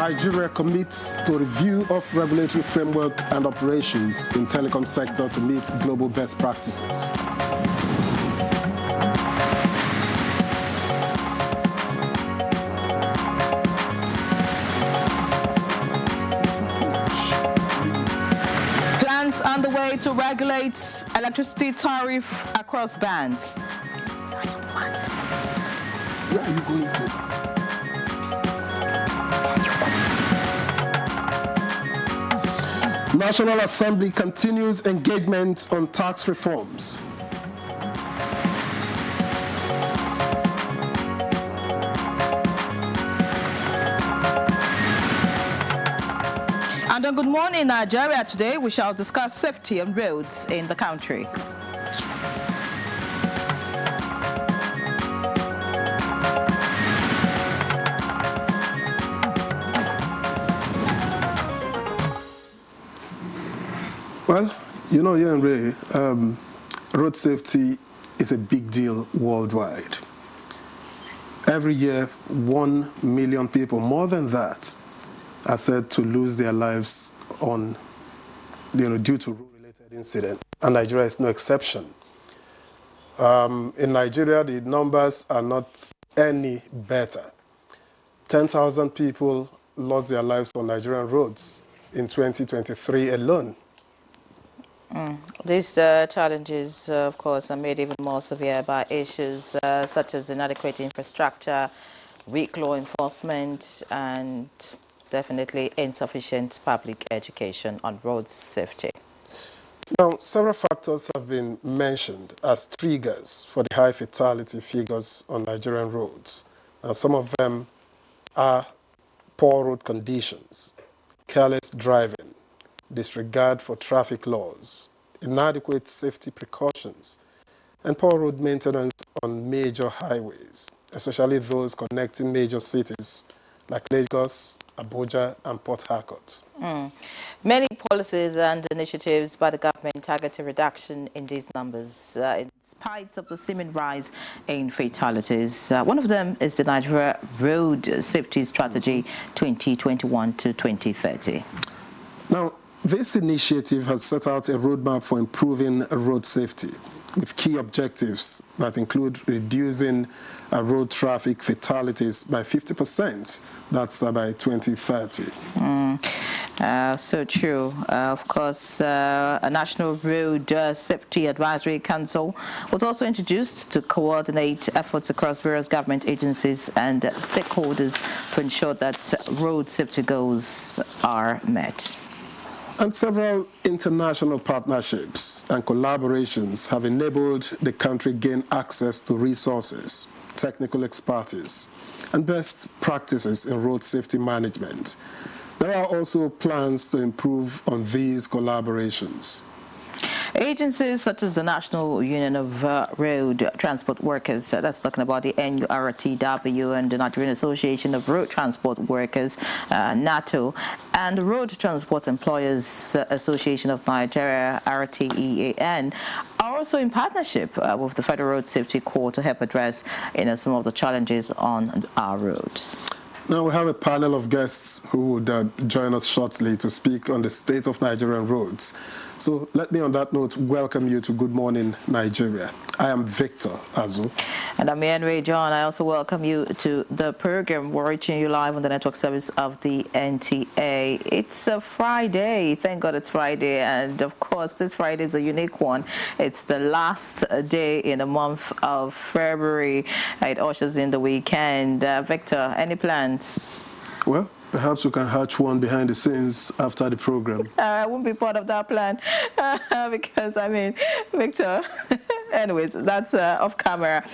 Nigeria commits to review of regulatory framework and operations in telecom sector to meet global best practices. Plans underway to regulate electricity tariff across bands. Where are you going to? National Assembly continues engagement on tax reforms. And on Good Morning Nigeria today, we shall discuss safety on roads in the country. Well, you know, Ian Ray, road safety is a big deal worldwide. Every year, 1 million people, more than that, are said to lose their lives on, due to road-related incidents, and Nigeria is no exception. In Nigeria, the numbers are not any better. 10,000 people lost their lives on Nigerian roads in 2023 alone. These challenges, of course, are made even more severe by issues such as inadequate infrastructure, weak law enforcement, and definitely insufficient public education on road safety. Now, several factors have been mentioned as triggers for the high fatality figures on Nigerian roads. Now, some of them are poor road conditions, careless driving, disregard for traffic laws, inadequate safety precautions, and poor road maintenance on major highways, especially those connecting major cities like Lagos, Abuja, and Port Harcourt. Many policies and initiatives by the government target a reduction in these numbers in spite of the seeming rise in fatalities. One of them is the Nigeria Road Safety Strategy 2021 to 2030. Now, this initiative has set out a roadmap for improving road safety with key objectives that include reducing road traffic fatalities by 50%. That's by 2030. So true. Of course, a National Road Safety Advisory Council was also introduced to coordinate efforts across various government agencies and stakeholders to ensure that road safety goals are met. And several international partnerships and collaborations have enabled the country gain access to resources, technical expertise, and best practices in road safety management. There are also plans to improve on these collaborations. Agencies such as the National Union of Road Transport Workers, that's talking about the NURTW, and the Nigerian Association of Road Transport Workers, NATO, and the Road Transport Employers Association of Nigeria, RTEAN, are also in partnership with the Federal Road Safety Corps to help address some of the challenges on our roads. Now we have a panel of guests who would join us shortly to speak on the state of Nigerian roads. So let me on that note welcome you to Good Morning Nigeria. I am Victor Azu. And I'm Henry John. I also welcome you to the program. We're reaching you live on the network service of the NTA. It's a Friday. Thank God it's Friday. And of course, this Friday is a unique one. It's the last day in the month of February. It ushers in the weekend. Victor, any plans? Well, perhaps we can hatch one behind the scenes after the program. I won't be part of that plan because, Victor, anyways, that's off camera.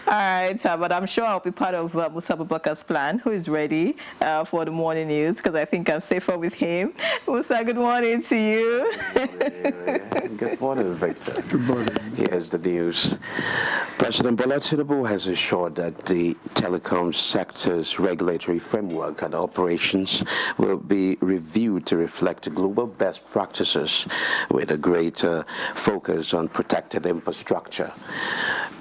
All right, but I'm sure I'll be part of Musa Babakar's plan, who is ready for the morning news, because I think I'm safer with him. Musa, good morning to you. Good morning, Victor. Good morning. Here's the news. President Bola Tinubu has assured that the telecom sector's regulatory framework and operations will be reviewed to reflect global best practices with a greater focus on protected infrastructure.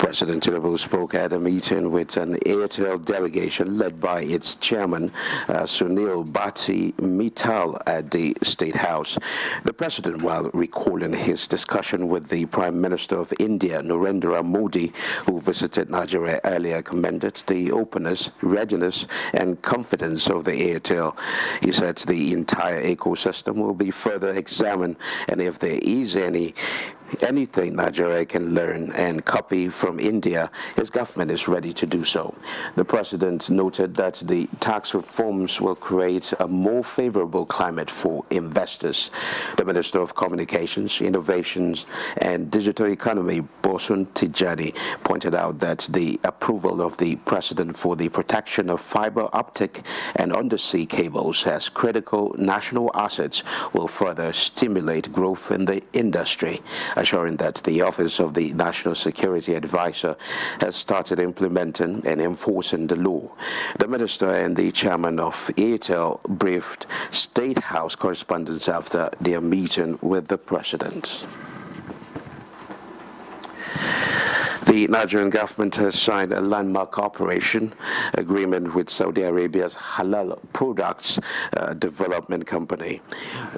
President Tinubu spoke at a meeting with an Airtel delegation led by its chairman, Sunil Bhatti Mittal, at the State House. The president, while recalling his discussion with the Prime Minister of India, Narendra Modi, who visited Nigeria earlier, commended the openness, readiness, and confidence of the Airtel. He said the entire ecosystem will be further examined, and if there is anything Nigeria can learn and copy from India, his government is ready to do so. The president noted that the tax reforms will create a more favorable climate for investors. The Minister of Communications, Innovations and Digital Economy, Bosun Tijani, pointed out that the approval of the president for the protection of fiber optic and undersea cables as critical national assets will further stimulate growth in the industry, assuring that the Office of the National Security Advisor has started implementing and enforcing the law. The minister and the chairman of Airtel briefed State House correspondents after their meeting with the president. The Nigerian government has signed a landmark cooperation agreement with Saudi Arabia's Halal Products Development Company.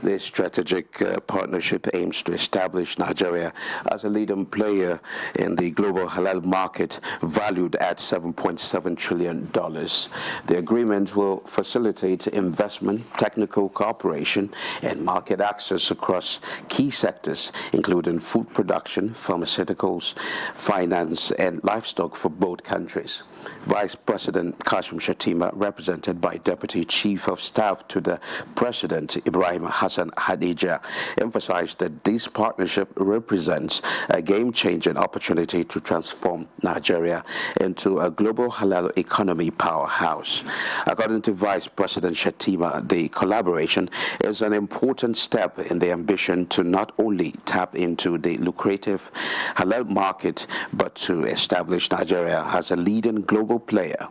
This strategic partnership aims to establish Nigeria as a leading player in the global halal market, valued at $7.7 trillion. The agreement will facilitate investment, technical cooperation, and market access across key sectors, including food production, pharmaceuticals, finance, and livestock for both countries. Vice President Kashim Shettima, represented by Deputy Chief of Staff to the President Ibrahim Hassan Hadija, emphasized that this partnership represents a game-changing opportunity to transform Nigeria into a global halal economy powerhouse. According to Vice President Shettima, the collaboration is an important step in the ambition to not only tap into the lucrative halal market, but to establish Nigeria as a leading global player.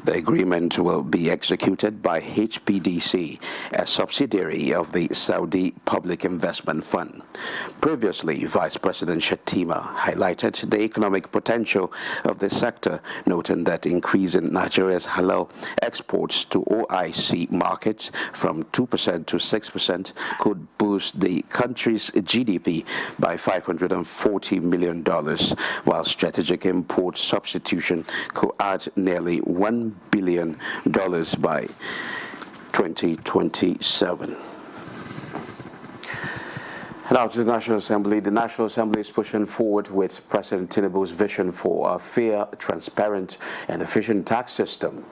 The agreement will be executed by HPDC, a subsidiary of the Saudi Public Investment Fund. Previously, Vice President Shettima highlighted the economic potential of the sector, noting that increasing Nigeria's halal exports to OIC markets from 2% to 6% could boost the country's GDP by $540 million, while strategic import substitution could add nearly $1 billion by 2027. Now to the National Assembly. The National Assembly is pushing forward with President Tinubu's vision for a fair, transparent, and efficient tax system.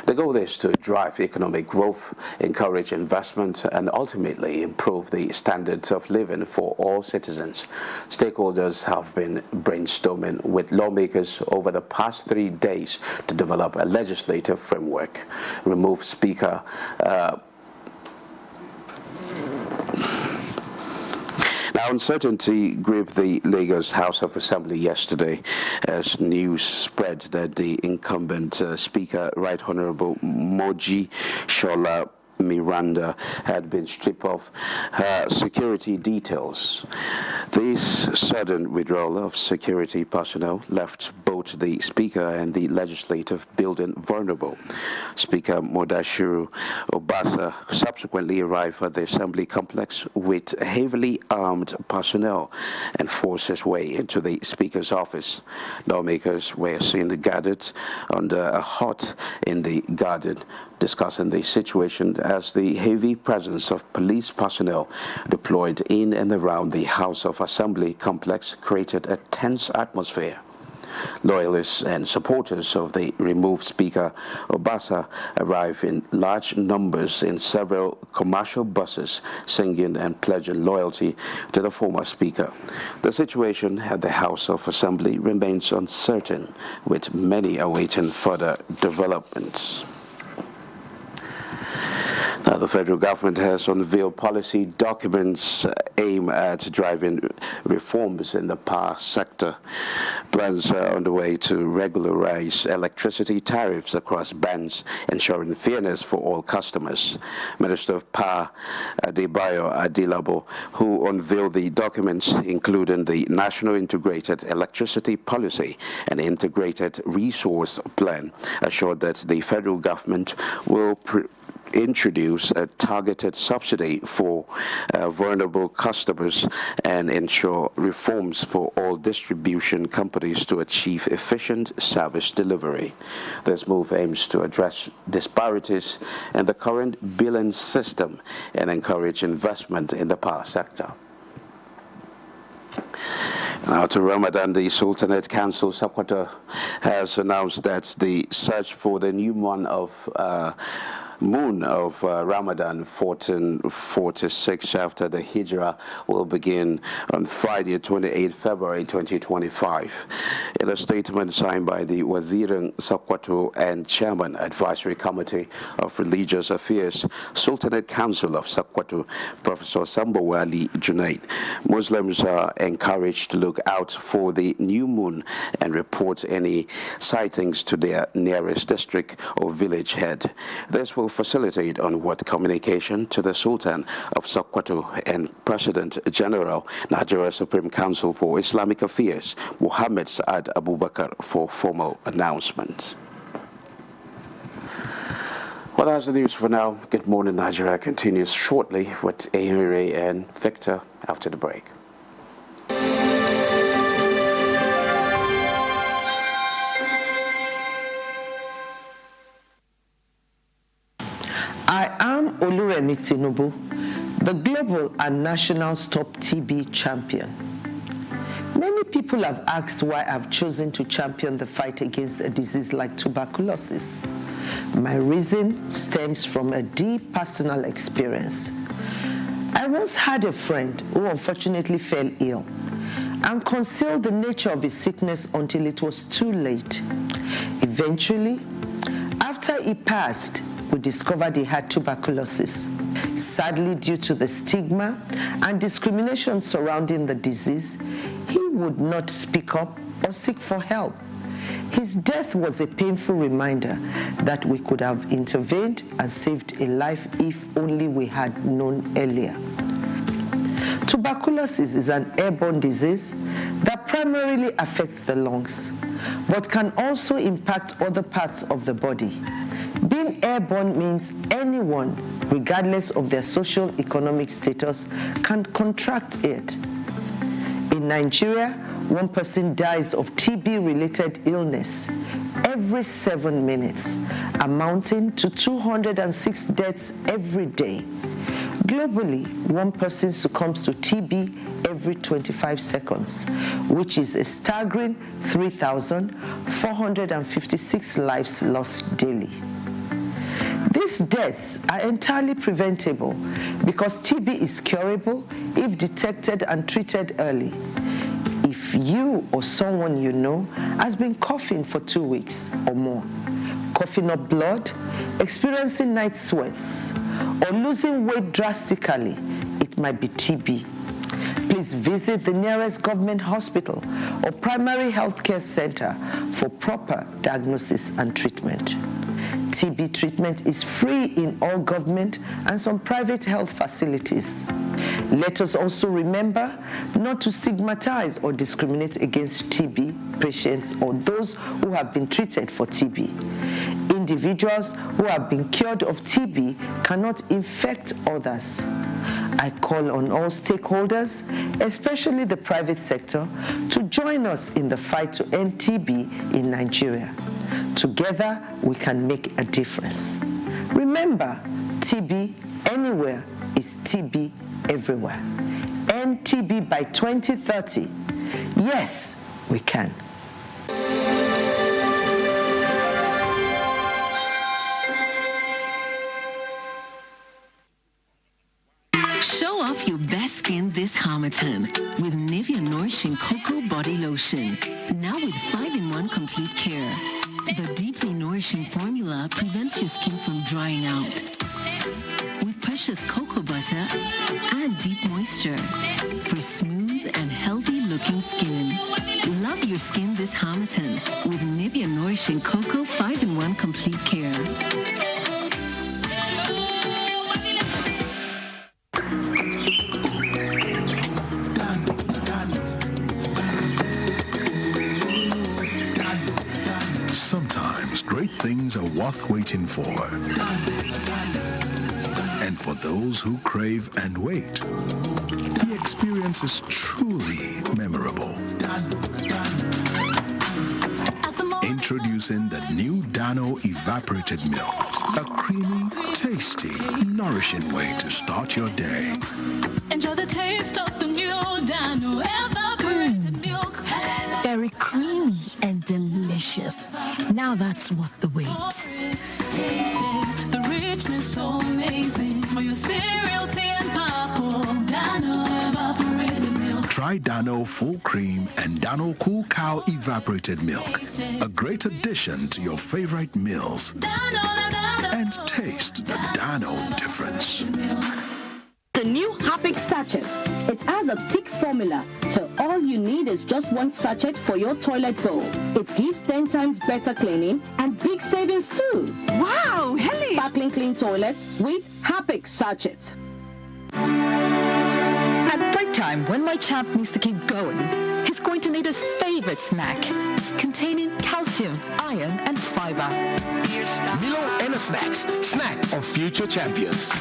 The goal is to drive economic growth, encourage investment, and ultimately improve the standards of living for all citizens. Stakeholders have been brainstorming with lawmakers over the past 3 days to develop a legislative framework. Remove Speaker Now, uncertainty gripped the Lagos House of Assembly yesterday as news spread that the incumbent Speaker, Right Honorable Moji Shola Miranda, had been stripped of her security details. This sudden withdrawal of security personnel left both the Speaker and the legislative building vulnerable. Speaker Modashiru Obasa subsequently arrived at the Assembly complex with heavily armed personnel and forced his way into the Speaker's office. Lawmakers were seen gathered under a hut in the garden discussing the situation as the heavy presence of police personnel deployed in and around the House of Assembly complex created a tense atmosphere. Loyalists and supporters of the removed Speaker Obasa arrived in large numbers in several commercial buses, singing and pledging loyalty to the former Speaker. The situation at the House of Assembly remains uncertain, with many awaiting further developments. Now, The federal government has unveiled policy documents aimed at driving reforms in the power sector. Plans are underway to regularize electricity tariffs across bands, ensuring fairness for all customers. Minister of Power Adebayo Adilabo, who unveiled the documents, including the National Integrated Electricity Policy and Integrated Resource Plan, assured that the federal government will introduce a targeted subsidy for vulnerable customers and ensure reforms for all distribution companies to achieve efficient service delivery. This move aims to address disparities in the current billing system and encourage investment in the power sector. Now to Ramadan, the Sultanate Council Sokoto has announced that the search for the new moon of Ramadan 1446 after the Hijrah will begin on Friday, 28 February 2025. In a statement signed by the Wazir Sokoto and Chairman Advisory Committee of Religious Affairs, Sultanate Council of Sokoto, Professor Sambawali Junaid, Muslims are encouraged to look out for the new moon and report any sightings to their nearest district or village head. This will facilitate onward communication to the Sultan of Sokoto and President General, Nigeria Supreme Council for Islamic Affairs, Muhammad Saad Abubakar, for formal announcements. Well, that's the news for now. Good Morning Nigeria continues shortly with Ehire and Victor after the break. I am Oluremi Tinubu, the global and national Stop TB champion. Many people have asked why I've chosen to champion the fight against a disease like tuberculosis. My reason stems from a deep personal experience. I once had a friend who unfortunately fell ill and concealed the nature of his sickness until it was too late. Eventually, after he passed, we discovered he had tuberculosis. Sadly, due to the stigma and discrimination surrounding the disease, he would not speak up or seek for help. His death was a painful reminder that we could have intervened and saved a life if only we had known earlier. Tuberculosis is an airborne disease that primarily affects the lungs, but can also impact other parts of the body. Being airborne means anyone, regardless of their social economic status, can contract it. In Nigeria, one person dies of TB-related illness every 7 minutes, amounting to 206 deaths every day. Globally, one person succumbs to TB every 25 seconds, which is a staggering 3,456 lives lost daily. These deaths are entirely preventable because TB is curable if detected and treated early. If you or someone you know has been coughing for 2 weeks or more, coughing up blood, experiencing night sweats, or losing weight drastically, it might be TB. Please visit the nearest government hospital or primary health care center for proper diagnosis and treatment. TB treatment is free in all government and some private health facilities. Let us also remember not to stigmatize or discriminate against TB patients or those who have been treated for TB. Individuals who have been cured of TB cannot infect others. I call on all stakeholders, especially the private sector, to join us in the fight to end TB in Nigeria. Together, we can make a difference. Remember, TB anywhere is TB everywhere. End TB by 2030. Yes, we can. Show off your best skin this Harmattan with Nivea Nourishing Cocoa Body Lotion. Now with 5-in-1 complete care. The deeply nourishing formula prevents your skin from drying out. With delicious cocoa butter and deep moisture for smooth and healthy-looking skin. Love your skin this Harmattan with Nivea Nourishing Cocoa 5-in-1 Complete Care. Sometimes great things are worth waiting for. And for those who crave and wait, the experience is truly memorable. Introducing the new Dano Evaporated Milk, a creamy, tasty, nourishing way to start your day. Enjoy the taste of the new Dano Evaporated Milk. Very creamy and delicious. Now that's worth the wait. Taste it, the richness so amazing. For your cereal, tea and purple, Dano Evaporated Milk. Try Dano Full Cream and Dano Cool Cow Evaporated Milk, a great addition to your favorite meals. And taste the Dano difference. The new Harpic sachets. It has a thick formula, so all you need is just one sachet for your toilet bowl. It gives 10 times better cleaning and big savings too. Wow, Helen! Sparkling clean toilet with Harpic sachet. At break time, when my champ needs to keep going, he's going to need his favorite snack, containing calcium, iron, and fiber. Milo and Snacks, snack of future champions.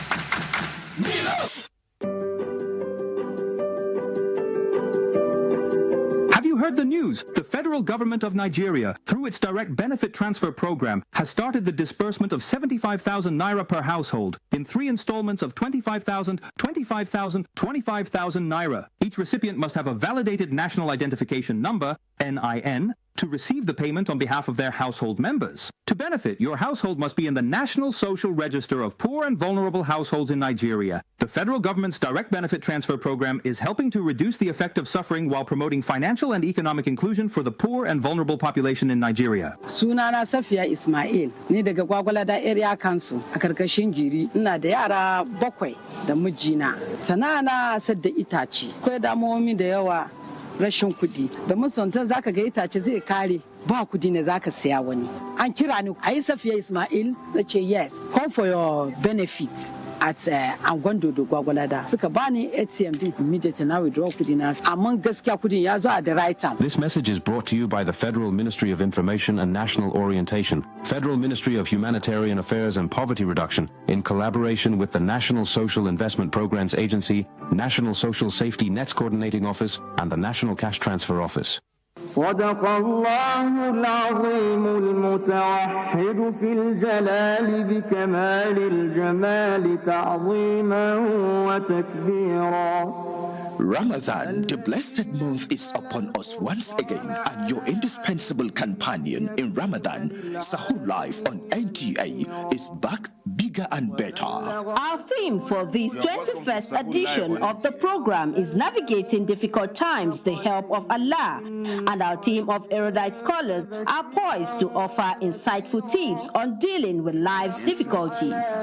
Have you heard the news? The federal government of Nigeria, through its direct benefit transfer program, has started the disbursement of 75,000 naira per household in 3 installments of 25,000, 25,000, 25,000 naira. Each recipient must have a validated national identification number, NIN, to receive the payment on behalf of their household members. To benefit, your household must be in the National Social Register of Poor and Vulnerable Households in Nigeria. The federal government's direct benefit transfer program is helping to reduce the effect of suffering while promoting financial and economic inclusion for the poor and vulnerable population in Nigeria. Sunana Safiya Ismail, ni daga Gwagwalada Area Council a karkashin Giri, ina da yara 7 da mijina. Sana'ana sadda itace. Akwai damuwomi da yawa. Rashin kudi da musunta zaka ga itace zai kare ba kudi ne zaka saya wani an kira ni ayi Safiya Ismail nace yes call for your benefits at Angwando do Gwagwalada suka bani ATM din immediately na withdraw kudi na amma gaskiya kudin ya zo at the right time. This message is brought to you by the Federal Ministry of Information and National Orientation, Federal Ministry of Humanitarian Affairs and Poverty Reduction, in collaboration with the National Social Investment Programs Agency, National Social Safety Nets Coordinating Office, and the National Cash Transfer Office. صدق الله العظيم المتوحد في الجلال بكمال الجمال تعظيما وتكبيرا. Ramadan, the blessed month, is upon us once again, and your indispensable companion in Ramadan, Sahur Life on NTA, is back bigger and better. Our theme for this 21st edition of the program is Navigating Difficult Times, the Help of Allah, and our team of erudite scholars are poised to offer insightful tips on dealing with life's difficulties.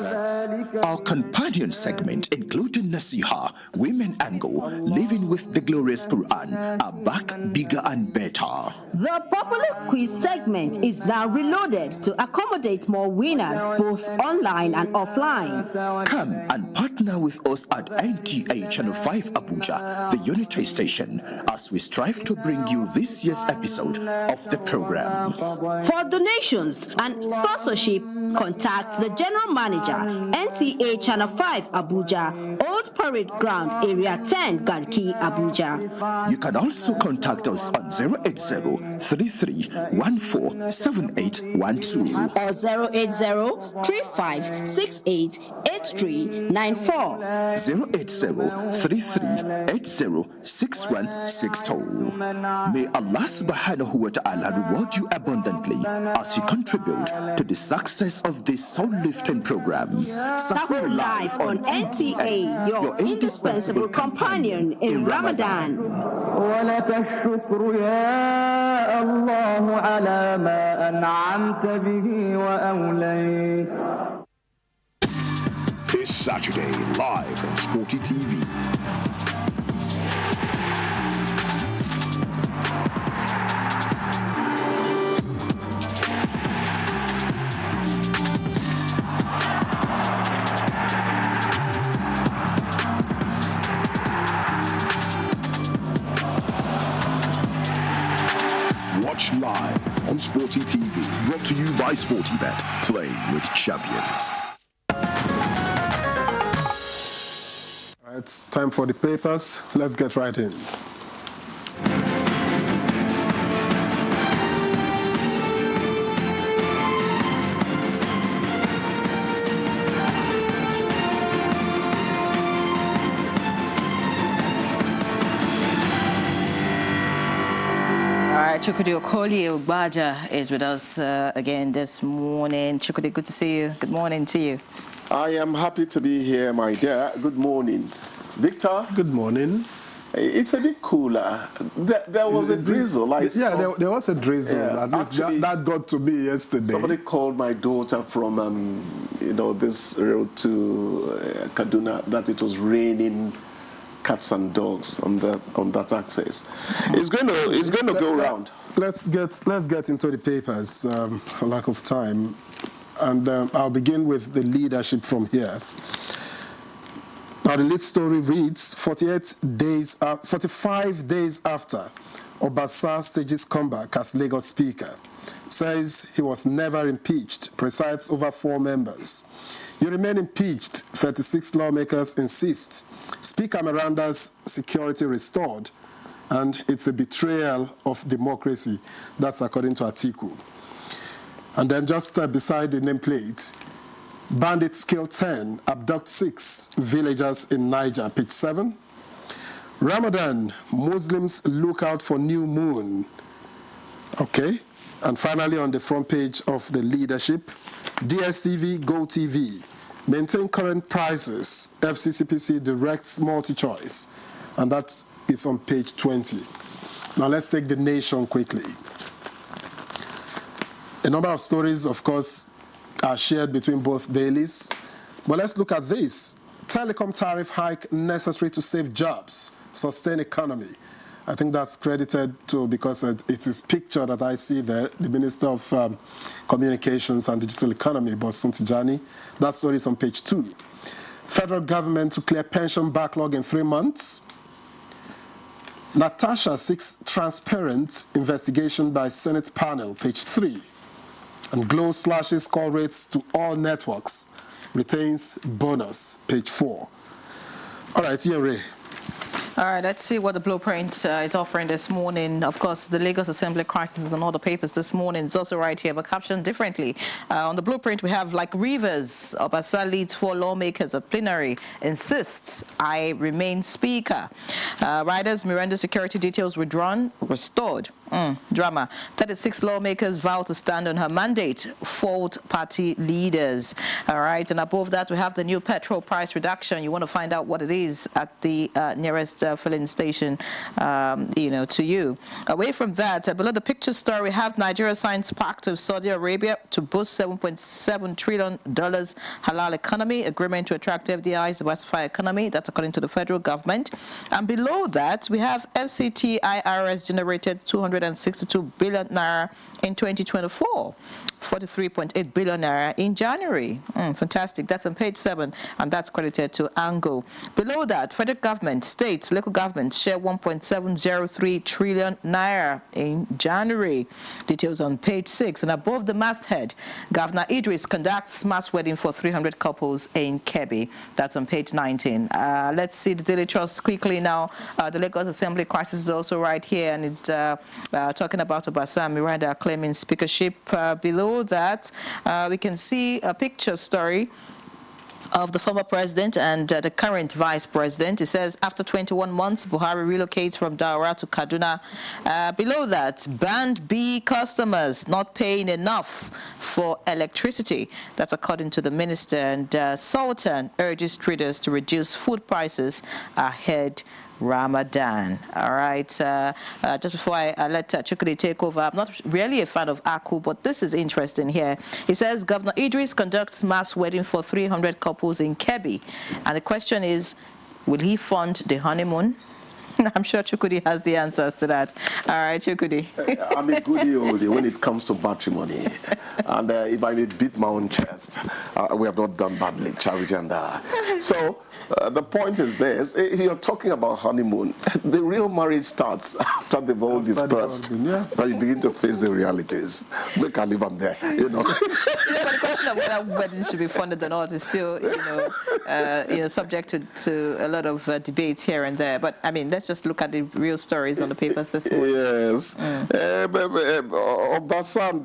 Our companion segment, including Nasiha, Women Angle, Living with the Glorious Quran, are back bigger and better. The popular quiz segment is now reloaded to accommodate more winners both online and offline. Come and partner with us at NTA Channel 5 Abuja, the unity station, as we strive to bring you this year's episode of the program. For donations and sponsorship, contact the General Manager, NTA Channel 5 Abuja, Old Parade Ground, Area 10, Garki, Abuja. You can also contact us on 080-3314-7812 or 080-3568-8394. 080-3380-6162. May Allah subhanahu wa ta'ala reward you abundantly as you contribute to the success of this soul-lifting program. Sahur Life on NTA, your indispensable companion in Ramadan. ولك الشكر يا الله على ما أنعمت به وأوليت. this Saturday, live on Sporty TV. Watch live on Sporty TV. Brought to you by SportyBet. Play with champions. It's time for the papers. Let's get right in. Chukwudi Okolie Abuja is with us again this morning. Chukwudi, good to see you. Good morning to you. I am happy to be here, my dear. Good morning. Victor? Good morning. It's a bit cooler. There was a drizzle. There was a drizzle. Yeah, At least actually, that got to me yesterday. Somebody called my daughter from, this road to Kaduna that it was raining cats and dogs on that access. It's going to go round. Let's get into the papers for lack of time, and I'll begin with the leadership from here. Now the lead story reads: 45 days after Obasa stages comeback as Lagos Speaker, says he was never impeached, presides over 4 members. You remain impeached, 36 lawmakers insist. Speaker Miranda's security restored, and it's a betrayal of democracy. That's according to Atiku. And then just beside the nameplate, bandits kill 10, abduct 6 villagers in Niger, page 7. Ramadan, Muslims look out for new moon. Okay. And finally, on the front page of the leadership, DSTV, GoTV, maintain current prices. FCCPC directs multi-choice. And that is on page 20. Now let's take the nation quickly. A number of stories, of course, are shared between both dailies. But let's look at this. Telecom tariff hike necessary to save jobs, sustain economy. I think that's credited to, because it is picture that I see there, the Minister of Communications and Digital Economy, Bosun Tijani. That story is on page 2. Federal government to clear pension backlog in 3 months. Natasha seeks transparent investigation by Senate panel, page 3. And Glow slashes call rates to all networks, retains bonus, page 4. All right, Ian Ray. All right, let's see what the blueprint is offering this morning. Of course, the Lagos Assembly crisis is on all the papers this morning. It's also right here, but captioned differently. On the blueprint, we have, like Rivers, Obasa leads 4 lawmakers at plenary, insists, I remain speaker. Riders, Miranda security details withdrawn, restored. Drama. 36 lawmakers vow to stand on her mandate, fault party leaders. All right, and above that, we have the new petrol price reduction. You want to find out what it is at the nearest filling station, to you. Away from that, below the picture story, we have Nigeria signs pact with Saudi Arabia to boost $7.7 trillion halal economy, agreement to attract FDIs, diversify economy. That's according to the federal government. And below that, we have FCT IRS generated 262 billion naira in 2024. 43.8 billion naira in January. Fantastic. That's on page 7, and that's credited to Ango. Below that, federal government, states, local governments share 1.703 trillion naira in January. Details on page 6. And above the masthead, Governor Idris conducts mass wedding for 300 couples in Kebbi. That's on page 19. Let's see the Daily Trust quickly now. The Lagos Assembly crisis is also right here, and it's talking about Obasa Miranda claiming speakership. Below that, we can see a picture story of the former president and the current vice president. It says, after 21 months, Buhari relocates from Daura to Kaduna. Below that, Band B customers not paying enough for electricity. That's according to the minister. And Sultan urges traders to reduce food prices ahead Ramadan. All right. Just before I let Chukwudi take over, I'm not really a fan of Aku, but this is interesting here. He says Governor Idris conducts mass wedding for 300 couples in Kebbi. And the question is, will he fund the honeymoon? I'm sure Chukwudi has the answers to that. All right, Chukwudi. I'm a goodie oldie when it comes to matrimony. And if I may beat my own chest, we have not done badly, charity and So the point is this, you're talking about honeymoon. The real marriage starts after they've all dispersed. That you begin to face the realities. Make a live on there, you know. But the question of whether weddings should be funded or not is still, subject to a lot of debates here and there. But I mean, let's just look at the real stories on the papers this morning. Yes. Obasa and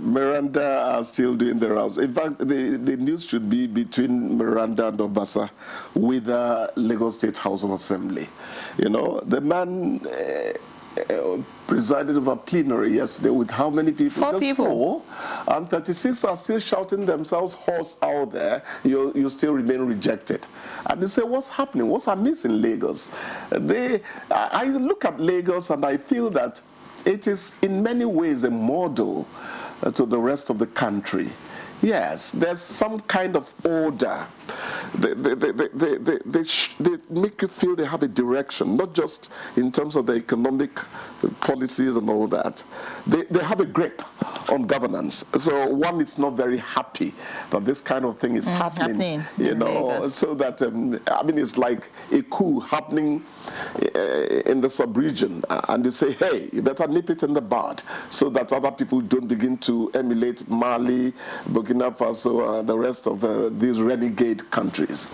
Miranda are still doing the rounds. In fact, the news should be between Miranda and Obasa with the Lagos State House of Assembly. You know, the man presided over plenary yesterday with how many people? Four people. 4. And 36 are still shouting themselves hoarse out there. You still remain rejected. And you say, what's happening? What's amiss in Lagos? I look at Lagos and I feel that it is in many ways a model to the rest of the country. Yes, there's some kind of order. They make you feel they have a direction, not just in terms of the economic policies and all that. They have a grip on governance. So one is not very happy that this kind of thing is happening, you know, Vegas. So that, I mean, it's like a coup happening in the sub-region, and you say, hey, you better nip it in the bud so that other people don't begin to emulate Mali, Burkina Faso, the rest of these renegade countries.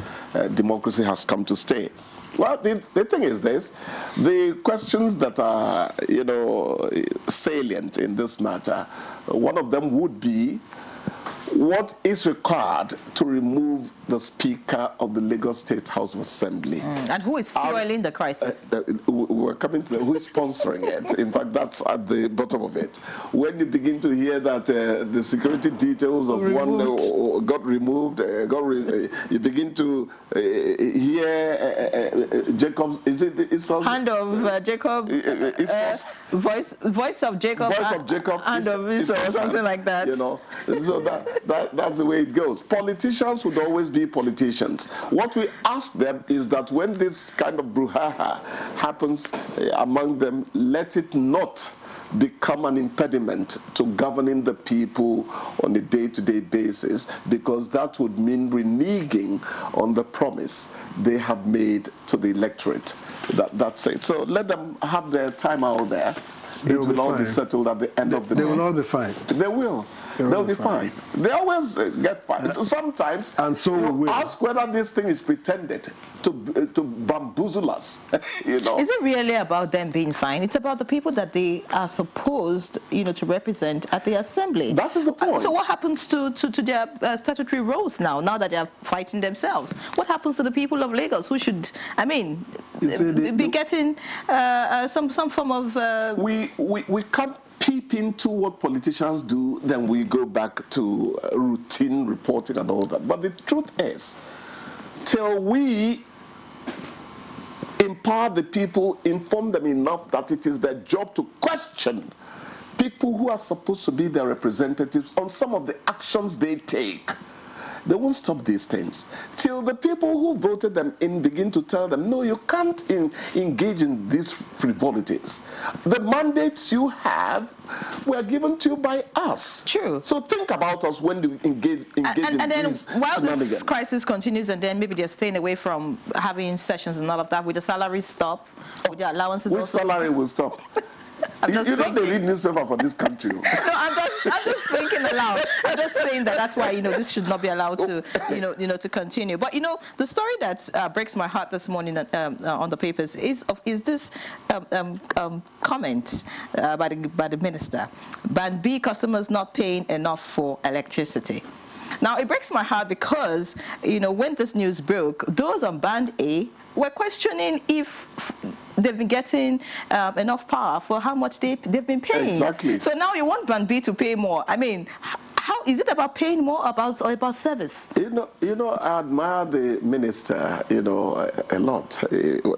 Democracy has come to stay. Well, the thing is this, the questions that are, you know, salient in this matter, one of them would be, what is required to remove the Speaker of the Lagos State House of Assembly? And who is fueling the crisis? We're coming to who is sponsoring it. In fact, that's at the bottom of it. When you begin to hear that the security details of one got removed, you begin to hear Jacob's, hand of Jacob, voice of Jacob, hand of Esau, or something like that. You know, so that's the way it goes. Politicians would always be politicians. What we ask them is that when this kind of brouhaha happens among them, let it not become an impediment to governing the people on a day-to-day basis, because that would mean reneging on the promise they have made to the electorate. That's it. So let them have their time out there. It will all be settled at the end of the day. They will all be fine. They will. They'll be fine. They always get fine. Sometimes, and so we will. Ask whether this thing is pretended to bamboozle us. You know, is it really about them being fine? It's about the people that they are supposed, you know, to represent at the assembly. That is the point. So what happens to their statutory roles now that they are fighting themselves? What happens to the people of Lagos who should, I mean, be getting some form of? We can't peep into what politicians do, then we go back to routine reporting and all that. But the truth is, till we empower the people, inform them enough that it is their job to question people who are supposed to be their representatives on some of the actions they take, they won't stop these things till the people who voted them in begin to tell them, no, you can't engage in these frivolities. The mandates you have were given to you by us. True. So think about us when you engage and then these while this crisis continues, and then maybe they're staying away from having sessions and all of that, will the salary stop? Will the allowances also salary will stop? You know they read newspaper for this country. No, I'm just thinking aloud. I'm just saying that's why, you know, this should not be allowed to, you know, to continue. But, you know, the story that breaks my heart this morning on the papers is this comment by the minister: Band B customers not paying enough for electricity. Now, it breaks my heart because, you know, when this news broke, those on Band A were questioning if they've been getting enough power for how much they've been paying. Exactly. So now you want Band B to pay more. I mean, How is it about paying more or about service? You know, I admire the minister, you know, a lot.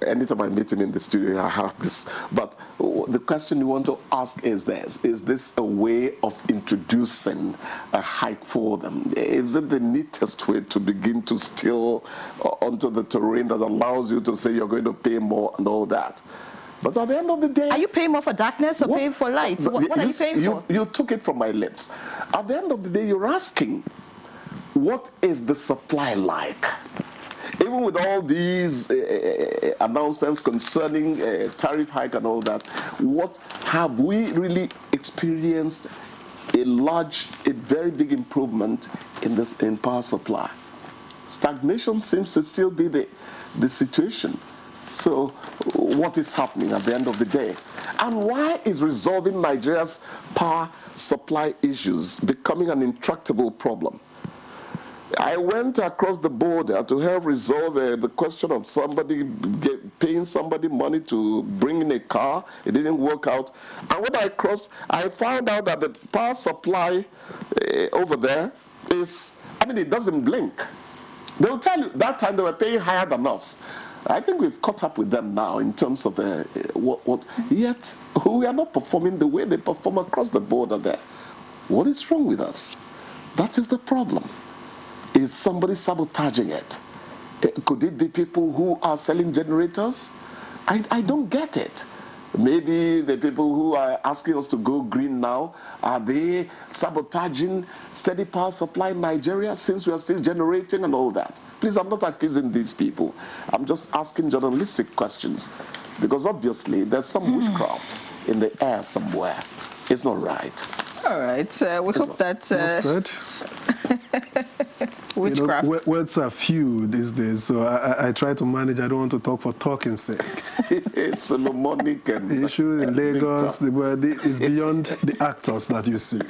Anytime I meet him in the studio, I have this. But the question you want to ask is this: is this a way of introducing a hike for them? Is it the neatest way to begin to steal onto the terrain that allows you to say you're going to pay more and all that? But at the end of the day... Are you paying more for darkness or paying for light? What are you paying for? You took it from my lips. At the end of the day, you're asking, what is the supply like? Even with all these announcements concerning tariff hike and all that, what have we really experienced a very big improvement in power supply? Stagnation seems to still be the situation. So what is happening at the end of the day? And why is resolving Nigeria's power supply issues becoming an intractable problem? I went across the border to help resolve the question of somebody paying somebody money to bring in a car. It didn't work out. And when I crossed, I found out that the power supply over there it doesn't blink. They'll tell you that time they were paying higher than us. I think we've caught up with them now in terms of yet we are not performing the way they perform across the border there. What is wrong with us? That is the problem. Is somebody sabotaging it? Could it be people who are selling generators? I don't get it. Maybe the people who are asking us to go green now, are they sabotaging steady power supply in Nigeria since we are still generating and all that? Please, I'm not accusing these people. I'm just asking journalistic questions because obviously there's some witchcraft in the air somewhere. It's not right. All right. We hope that... witchcraft. Words are few these days, so I try to manage. I don't want to talk for talking's sake. It's Solomonic and the issue in Lagos is beyond the actors that you see.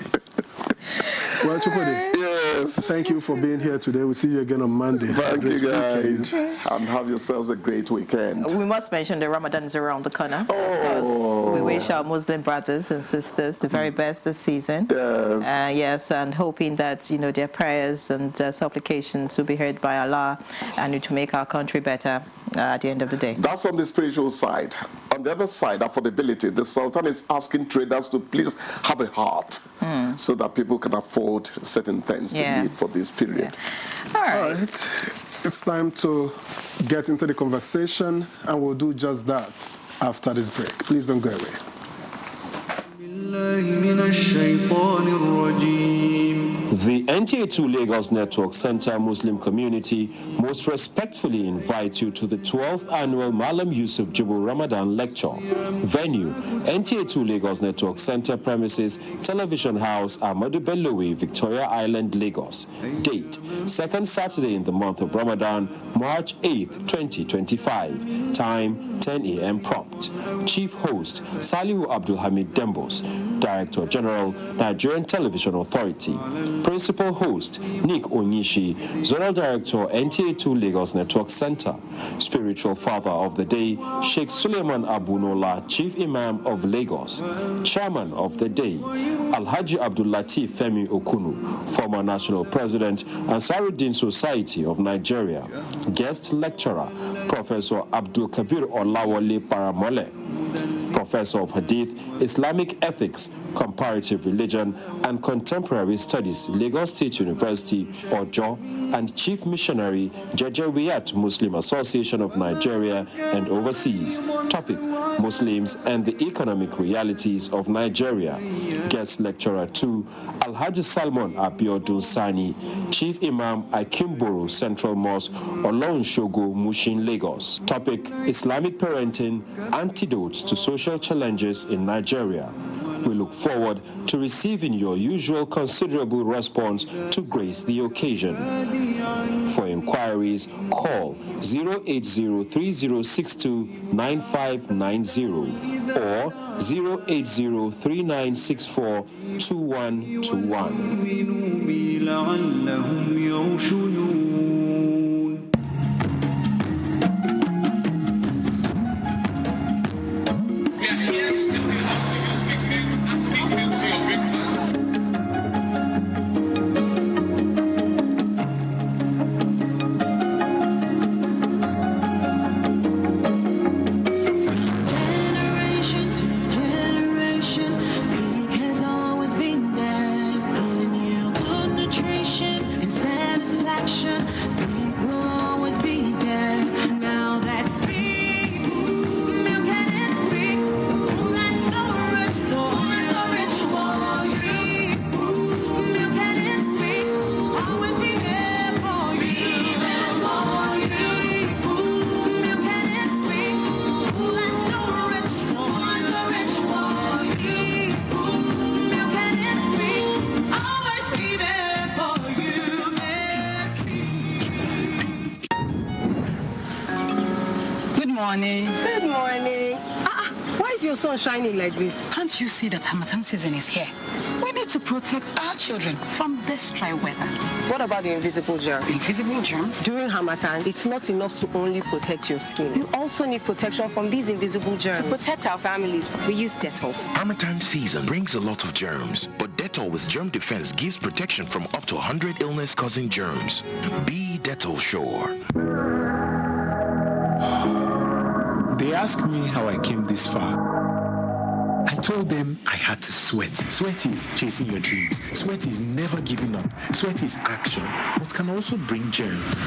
Well, Chukwudi, yes, thank you for being here today. We'll see you again on Monday. Thank you, guys. And have yourselves a great weekend. We must mention that Ramadan is around the corner. So of course, we wish our Muslim brothers and sisters the very best this season. Yes. Yes, and hoping that, their prayers and supplications will be heard by Allah and to make our country better at the end of the day. That's on the spiritual side. On the other side, affordability. The Sultan is asking traders to please have a heart so that people can afford certain things they need for this period. Yeah. All right. It's time to get into the conversation, and we'll do just that after this break. Please don't go away. The NTA2 Lagos Network Center Muslim community most respectfully invite you to the 12th annual Malam Yusuf Jubul Ramadan Lecture. Venue, NTA2 Lagos Network Center premises, Television House, Ahmadu Bellowe, Victoria Island, Lagos. Date, second Saturday in the month of Ramadan, March 8th, 2025. Time, 10 a.m. prompt. Chief host, Salihu Abdul Hamid Dembos, Director General, Nigerian Television Authority. Principal host, Nick Onyishi, Zonal Director, NTA2 Lagos Network Center. Spiritual Father of the Day, Sheikh Suleiman Abunola, Chief Imam of Lagos. Chairman of the Day, Alhaji Abdul Latif Femi Okunu, former National President, Ansaruddin Society of Nigeria. Guest Lecturer, Professor Abdul Kabir Olawale Paramole. Professor of Hadith, Islamic Ethics, Comparative Religion, and Contemporary Studies, Lagos State University, Ojo, and Chief Missionary, Jejewiyat Muslim Association of Nigeria and Overseas. Topic, Muslims and the Economic Realities of Nigeria. Guest Lecturer 2, Alhaji Salmon Abiodun Sani, Chief Imam, Akimboro Central Mosque, Olonshogo, Mushin, Lagos. Topic, Islamic Parenting, Antidotes to Social Challenges in Nigeria. We look forward to receiving your usual considerable response to grace the occasion. For inquiries, call 08030629590 or 08039642121. morning. Good morning. Why is your sun shining like this? Can't you see that Harmattan season is here? We need to protect our children from this dry weather. What about the invisible germs? Invisible germs? During Harmattan, it's not enough to only protect your skin. You also need protection from these invisible germs. To protect our families, we use Dettol. Harmattan season brings a lot of germs, but Dettol with Germ Defense gives protection from up to 100 illness-causing germs. Be Dettol sure. They asked me how I came this far. I told them I had to sweat. Sweat is chasing your dreams. Sweat is never giving up. Sweat is action, but can also bring germs.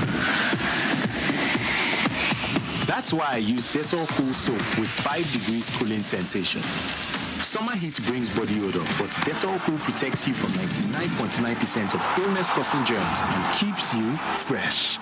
That's why I use Dettol Cool Soap with 5 degrees cooling sensation. Summer heat brings body odor, but Dettol Cool protects you from 99.9% of illness-causing germs and keeps you fresh.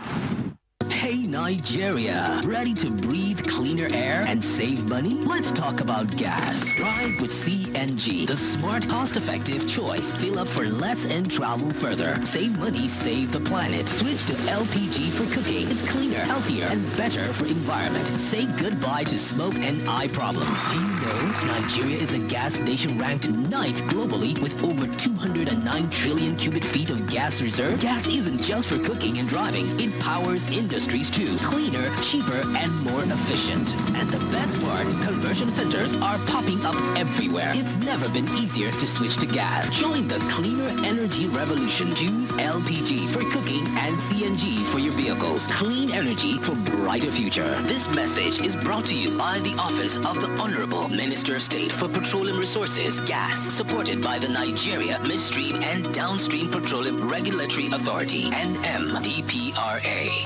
Hey Nigeria, ready to breathe cleaner air and save money? Let's talk about gas. Drive with CNG, the smart, cost-effective choice. Fill up for less and travel further. Save money, save the planet. Switch to LPG for cooking. It's cleaner, healthier, and better for environment. Say goodbye to smoke and eye problems. Do you know Nigeria is a gas nation ranked 9th globally with over 209 trillion cubic feet of gas reserve? Gas isn't just for cooking and driving. It powers industries too. Cleaner, cheaper, and more efficient. And the best part, conversion centers are popping up everywhere. It's never been easier to switch to gas. Join the cleaner energy revolution. Choose LPG for cooking and CNG for your vehicles. Clean energy for brighter future. This message is brought to you by the Office of the Honorable Minister of State for Petroleum Resources, Gas, supported by the Nigeria Midstream and Downstream Petroleum Regulatory Authority, NMDPRA.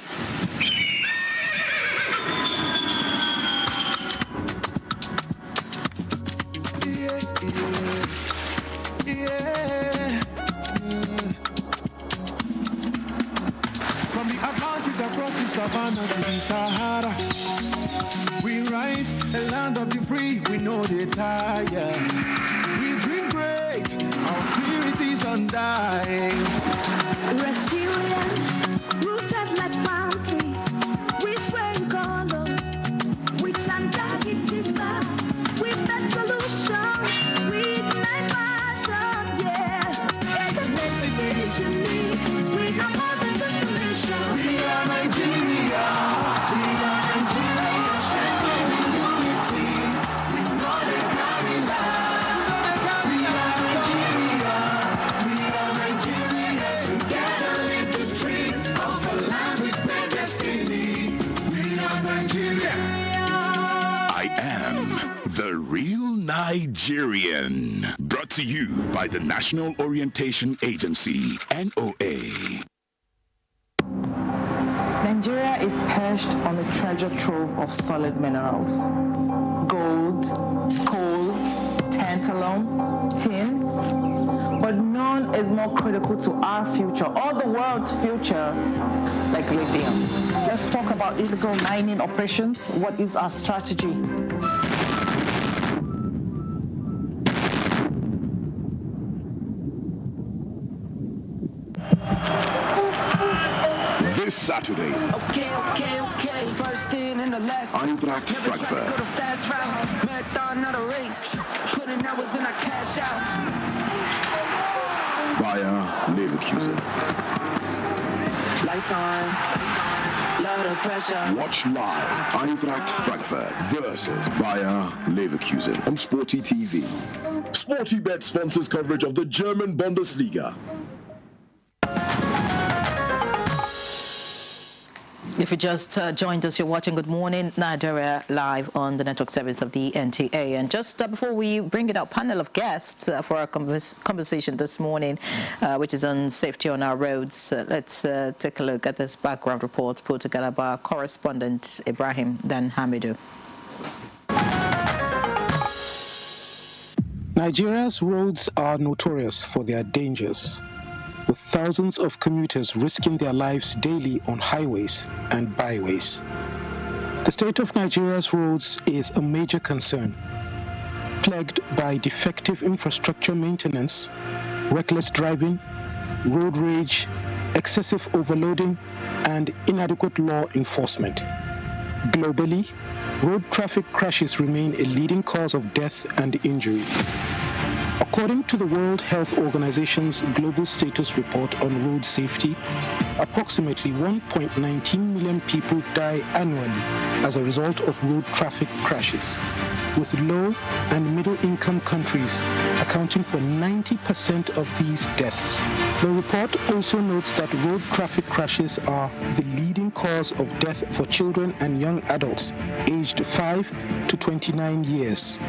From the Atlantic across the savannah to the Sahara, we rise, a land of the free, we know they tire. We dream great, our spirit is undying. Resilient, rooted like palm tree, we swear in colors, we stand up in deeper, we make solutions, we ignite passion, yeah. Ethnicity is unique, we have more than just a nation. We are Nigeria, standing in unity, we know they carry lives. We are Nigeria, together live the dream of a land with great destiny. We are Nigeria. I am the real Nigerian. Brought to you by the National Orientation Agency, NOA. Nigeria is perched on a treasure trove of solid minerals. Gold, coal, tantalum, tin, but none is more critical to our future, or the world's future, like lithium. Let's talk about illegal mining operations. What is our strategy? This Saturday, Okay. First in and the last. Eintracht Frankfurt. Go the fast route. Marathon, not a race. Putting hours in, I cash out. Bayer Leverkusen. Lights on. Lot of pressure. Watch live Eintracht Frankfurt versus Bayer Leverkusen on Sporty TV. SportyBet sponsors coverage of the German Bundesliga. If you just joined us, you're watching Good Morning Nigeria live on the network service of the NTA. And just before we bring in our panel of guests for our conversation this morning, which is on safety on our roads, let's take a look at this background report put together by our correspondent Ibrahim Dan Hamidou. Nigeria's roads are notorious for their dangers, with thousands of commuters risking their lives daily on highways and byways. The state of Nigeria's roads is a major concern, plagued by defective infrastructure maintenance, reckless driving, road rage, excessive overloading, and inadequate law enforcement. Globally, road traffic crashes remain a leading cause of death and injury. According to the World Health Organization's Global Status Report on Road Safety, approximately 1.19 million people die annually as a result of road traffic crashes, with low and middle-income countries accounting for 90% of these deaths. The report also notes that road traffic crashes are the leading cause of death for children and young adults aged 5 to 29 years.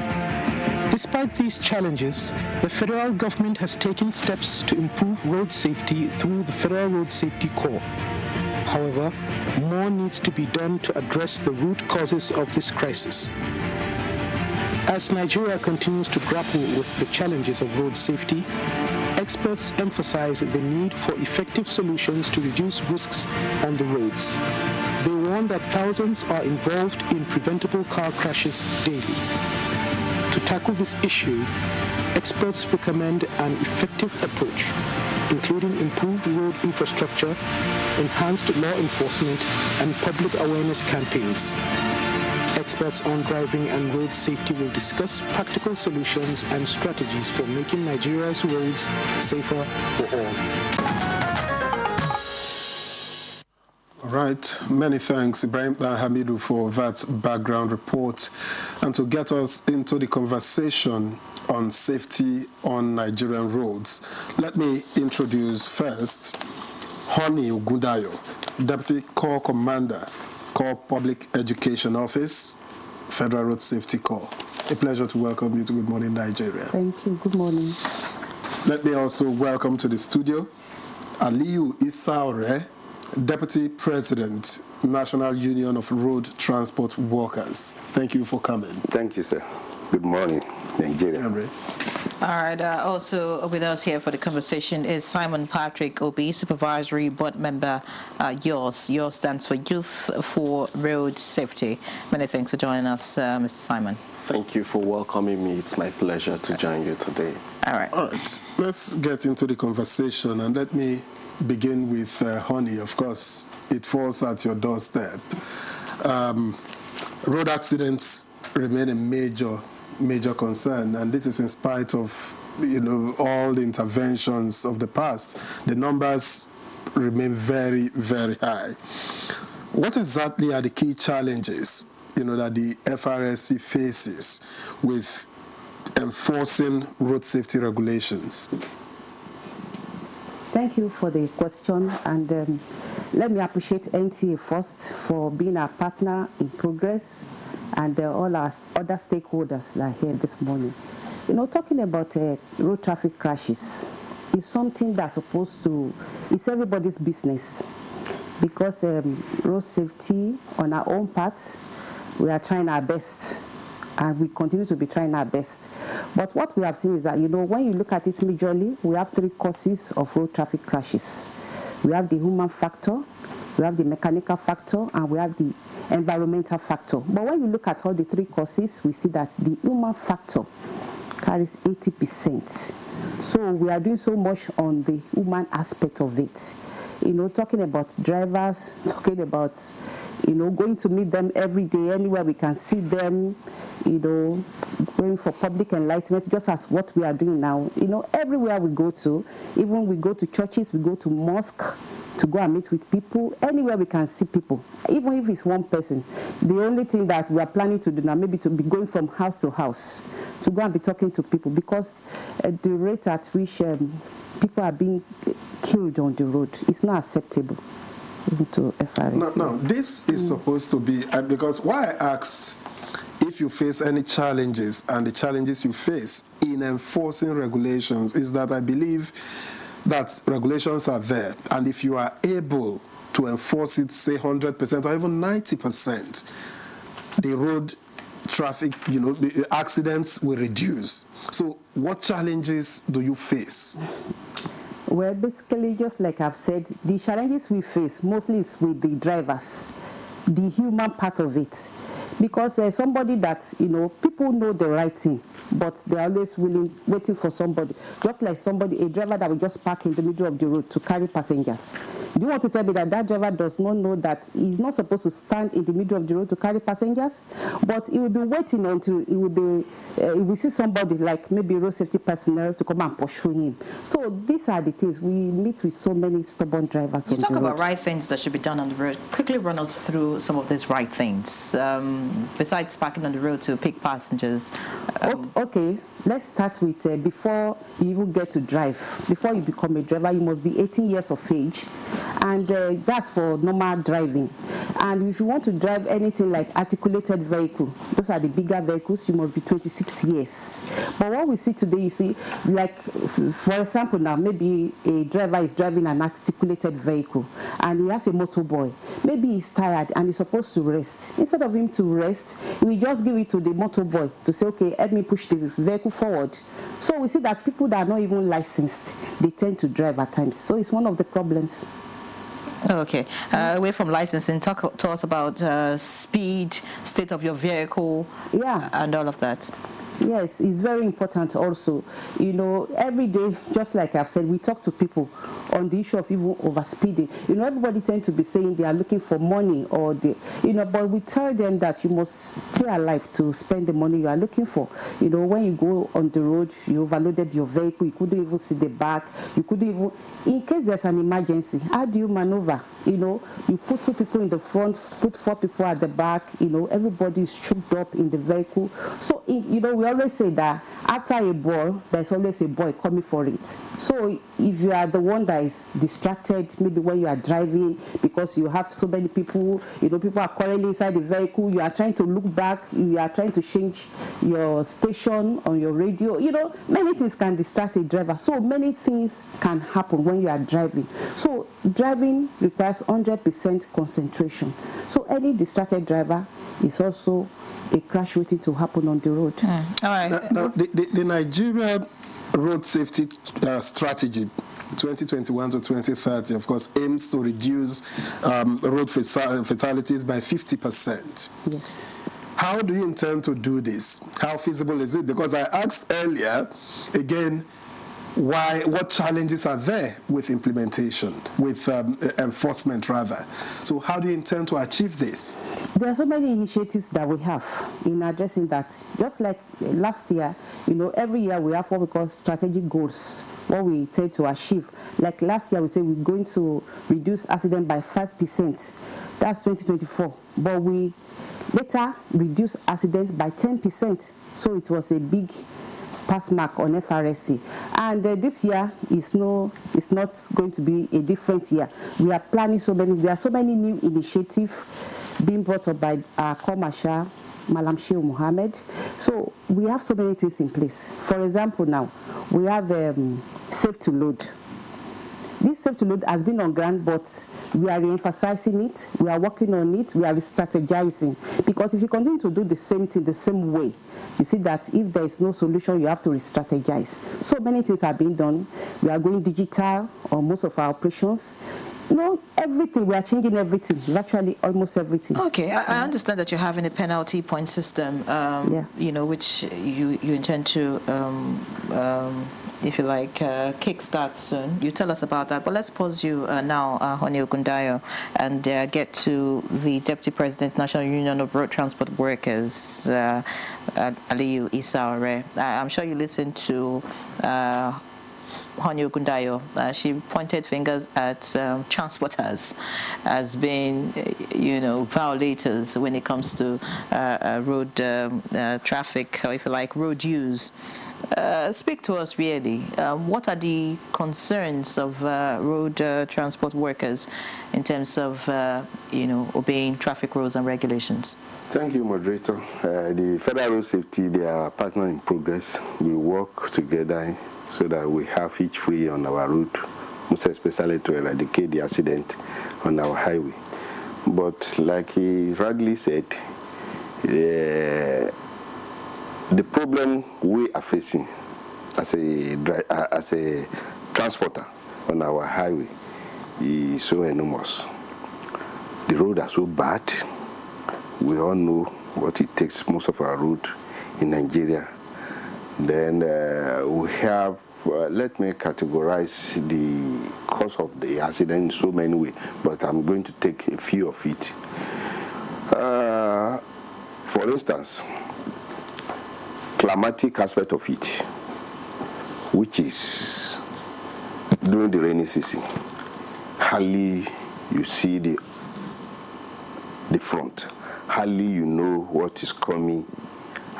Despite these challenges, the federal government has taken steps to improve road safety through the Federal Road Safety Corps. However, more needs to be done to address the root causes of this crisis. As Nigeria continues to grapple with the challenges of road safety, experts emphasize the need for effective solutions to reduce risks on the roads. They warn that thousands are involved in preventable car crashes daily. To tackle this issue, experts recommend an effective approach, including improved road infrastructure, enhanced law enforcement, and public awareness campaigns. Experts on driving and road safety will discuss practical solutions and strategies for making Nigeria's roads safer for all. All right, many thanks, Ibrahim Hamidu, for that background report. And to get us into the conversation on safety on Nigerian roads, let me introduce first Honey Ogundayo, Deputy Corps Commander, Corps Public Education Office, Federal Road Safety Corps. A pleasure to welcome you to Good Morning Nigeria. Thank you. Good morning. Let me also welcome to the studio Aliyu Isaure, Deputy President, National Union of Road Transport Workers. Thank you for coming. Thank you, sir. Good morning, Nigeria. All right, also with us here for the conversation is Simon Patrick Obi, Supervisory Board Member, YORS. YORS stands for Youth for Road Safety. Many thanks for joining us, Mr. Simon. Thank you for welcoming me. It's my pleasure to join you today. All right. All right, let's get into the conversation, and let me begin with Honey. Of course, it falls at your doorstep. Road accidents remain a major concern, and this is in spite of all the interventions of the past. The numbers remain very, very high. What exactly are the key challenges that the FRSC faces with enforcing road safety regulations? Thank you for the question, and let me appreciate NTA first for being our partner in progress, and all our other stakeholders that are here this morning. Talking about road traffic crashes is something that's it's everybody's business, because road safety on our own part, we are trying our best, and we continue to be trying our best. But what we have seen is that, when you look at it majorly, we have three causes of road traffic crashes. We have the human factor, we have the mechanical factor, and we have the environmental factor. But when you look at all the three causes, we see that the human factor carries 80%. So we are doing so much on the human aspect of it. Talking about drivers, talking about going to meet them every day, anywhere we can see them, going for public enlightenment, just as what we are doing now. Everywhere we go to, even we go to churches, we go to mosque to go and meet with people, anywhere we can see people, even if it's one person. The only thing that we are planning to do now, maybe to be going from house to house, to go and be talking to people, because the rate at which people are being killed on the road is not acceptable. To FRSC. No, this is supposed to be, because why I asked if you face any challenges, and the challenges you face in enforcing regulations, is that I believe that regulations are there, and if you are able to enforce it, say 100% or even 90%, the road traffic, the accidents will reduce. So what challenges do you face? Well, basically, just like I've said, the challenges we face mostly is with the drivers, the human part of it. because somebody that, people know the right thing, but they're always waiting for somebody. Just like a driver that will just park in the middle of the road to carry passengers. Do you want to tell me that driver does not know that he's not supposed to stand in the middle of the road to carry passengers? But he will be waiting until he will see somebody like maybe road safety personnel to come and pursue him. So these are the things we meet with so many stubborn drivers. You talk about right things that should be done on the road. Quickly run us through some of these right things. Besides parking on the road to pick passengers. Okay, let's start with before you even get to drive. Before you become a driver, you must be 18 years of age. And that's for normal driving. And if you want to drive anything like articulated vehicle, those are the bigger vehicles, you must be 26 years. But what we see today, you see, like, for example, now, maybe a driver is driving an articulated vehicle and he has a motorboy. Maybe he's tired and he's supposed to rest. Instead of him to rest, we just give it to the motorboy to say, okay, help me push the vehicle forward. So we see that people that are not even licensed, they tend to drive at times. So it's one of the problems. Okay. Away from licensing, talk to us about speed, state of your vehicle, and all of that. Yes, it's very important also. Every day, just like I've said, we talk to people on the issue of even overspeeding. Everybody tends to be saying they are looking for money or but we tell them that you must stay alive to spend the money you are looking for. When you go on the road, you overloaded your vehicle, you couldn't even see the back, you couldn't even, in case there's an emergency, how do you maneuver? You put 2 people in the front, put 4 people at the back, everybody is choked up in the vehicle. So, we always say that after a ball, there's always a boy coming for it. So if you are the one that is distracted, maybe when you are driving, because you have so many people, people are quarreling inside the vehicle, you are trying to look back, you are trying to change your station on your radio, many things can distract a driver. So many things can happen when you are driving. So driving requires 100% concentration. So any distracted driver is also a crash waiting to happen on the road. All right. Now, the Nigeria Road Safety Strategy 2021 to 2030, of course, aims to reduce road fatalities by 50%. Yes. How do you intend to do this? How feasible is it? Because I asked earlier, again, what challenges are there with implementation, with enforcement rather? So how do you intend to achieve this? There are so many initiatives that we have in addressing that. Just like last year, every year we have what we call strategic goals, what we tend to achieve. Like last year, we said we're going to reduce accident by 5%. That's 2024. But we later reduced accident by 10%. So it was a big pass mark on FRSC, and this year is not going to be a different year. We are planning there are so many new initiatives being brought up by our commercial Malam Shehu Mohammed. So we have so many things in place. For example, now we have safe to load. This safe to load has been on ground, but we are re-emphasizing it, we are working on it, we are strategizing. Because if you continue to do the same thing the same way, you see that if there is no solution, you have to re-strategize. So many things are being done. We are going digital on most of our operations. Everything, we are changing everything, virtually almost everything. Okay, I understand that you're having a penalty point system, which you intend to, if you like, kickstart soon. You tell us about that. But let's pause you now, Honey Ogundayo, and get to the Deputy President, National Union of Road Transport Workers, Aliyu Isaore. I'm sure you listened to Honey Ogundayo. She pointed fingers at transporters as being, violators when it comes to road traffic, or if you like, road use. Speak to us really. What are the concerns of road transport workers in terms of, obeying traffic rules and regulations? Thank you, moderator. The Federal Road Safety, they are partner in progress. We work together so that we have each free on our route, most especially to eradicate the accident on our highway. But like he rightly said, the problem we are facing as a transporter on our highway is so enormous. The roads are so bad. We all know what it takes, most of our road in Nigeria. Then we have, let me categorize the cause of the accident in so many ways, but I'm going to take a few of it. For instance, climatic aspect of it, which is during the rainy season, hardly you see the front, hardly you know what is coming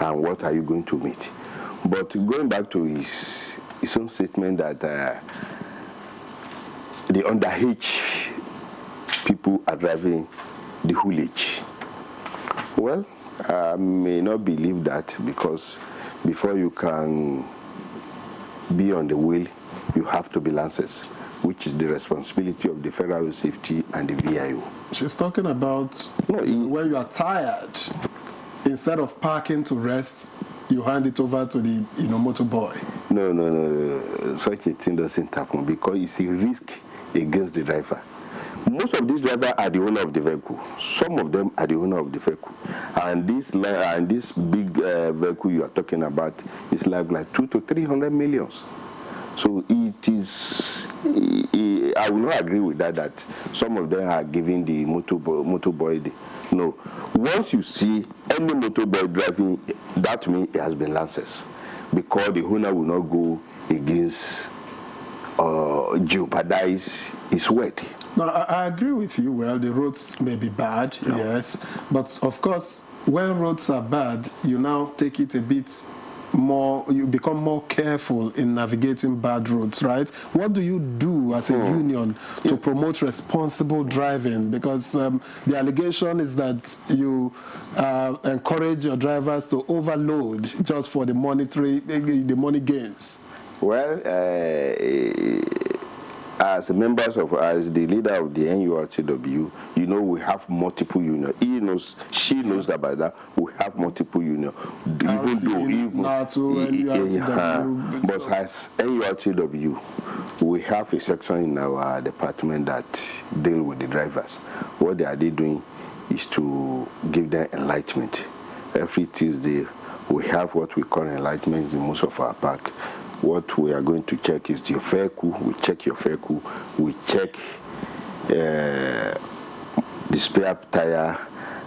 and what are you going to meet. But going back to his own statement that the underage people are driving the Hoolage. Well, I may not believe that, because before you can be on the wheel, you have to be licensed, which is the responsibility of the Federal Road Safety and the VIO. She's talking about when you are tired, instead of parking to rest, you hand it over to the motorboy. No. Such a thing doesn't happen, because it's a risk against the driver. Most of these drivers are the owner of the vehicle. Some of them are the owner of the vehicle. And this big vehicle you are talking about is like 200 to 300 millions. So it is, I will not agree with that some of them are giving the motorboy. No. Once you see any motorboy driving, that means it has been licensed, because the owner will not go against jeopardize his word. No, I agree with you. Well, the roads may be bad, yes. But of course, when roads are bad, you now take it a bit more, you become more careful in navigating bad roads, right? What do you do as a union to promote responsible driving? Because the allegation is that you encourage your drivers to overload just for the money gains. Well, as the leader of the NURTW, we have multiple unions. She knows about that. We have multiple unions. But as NURTW, we have a section in our department that deal with the drivers. What they are doing is to give them enlightenment. Every Tuesday, we have what we call enlightenment in most of our park. What we are going to check is your vehicle. We check your vehicle. We check the spare tire,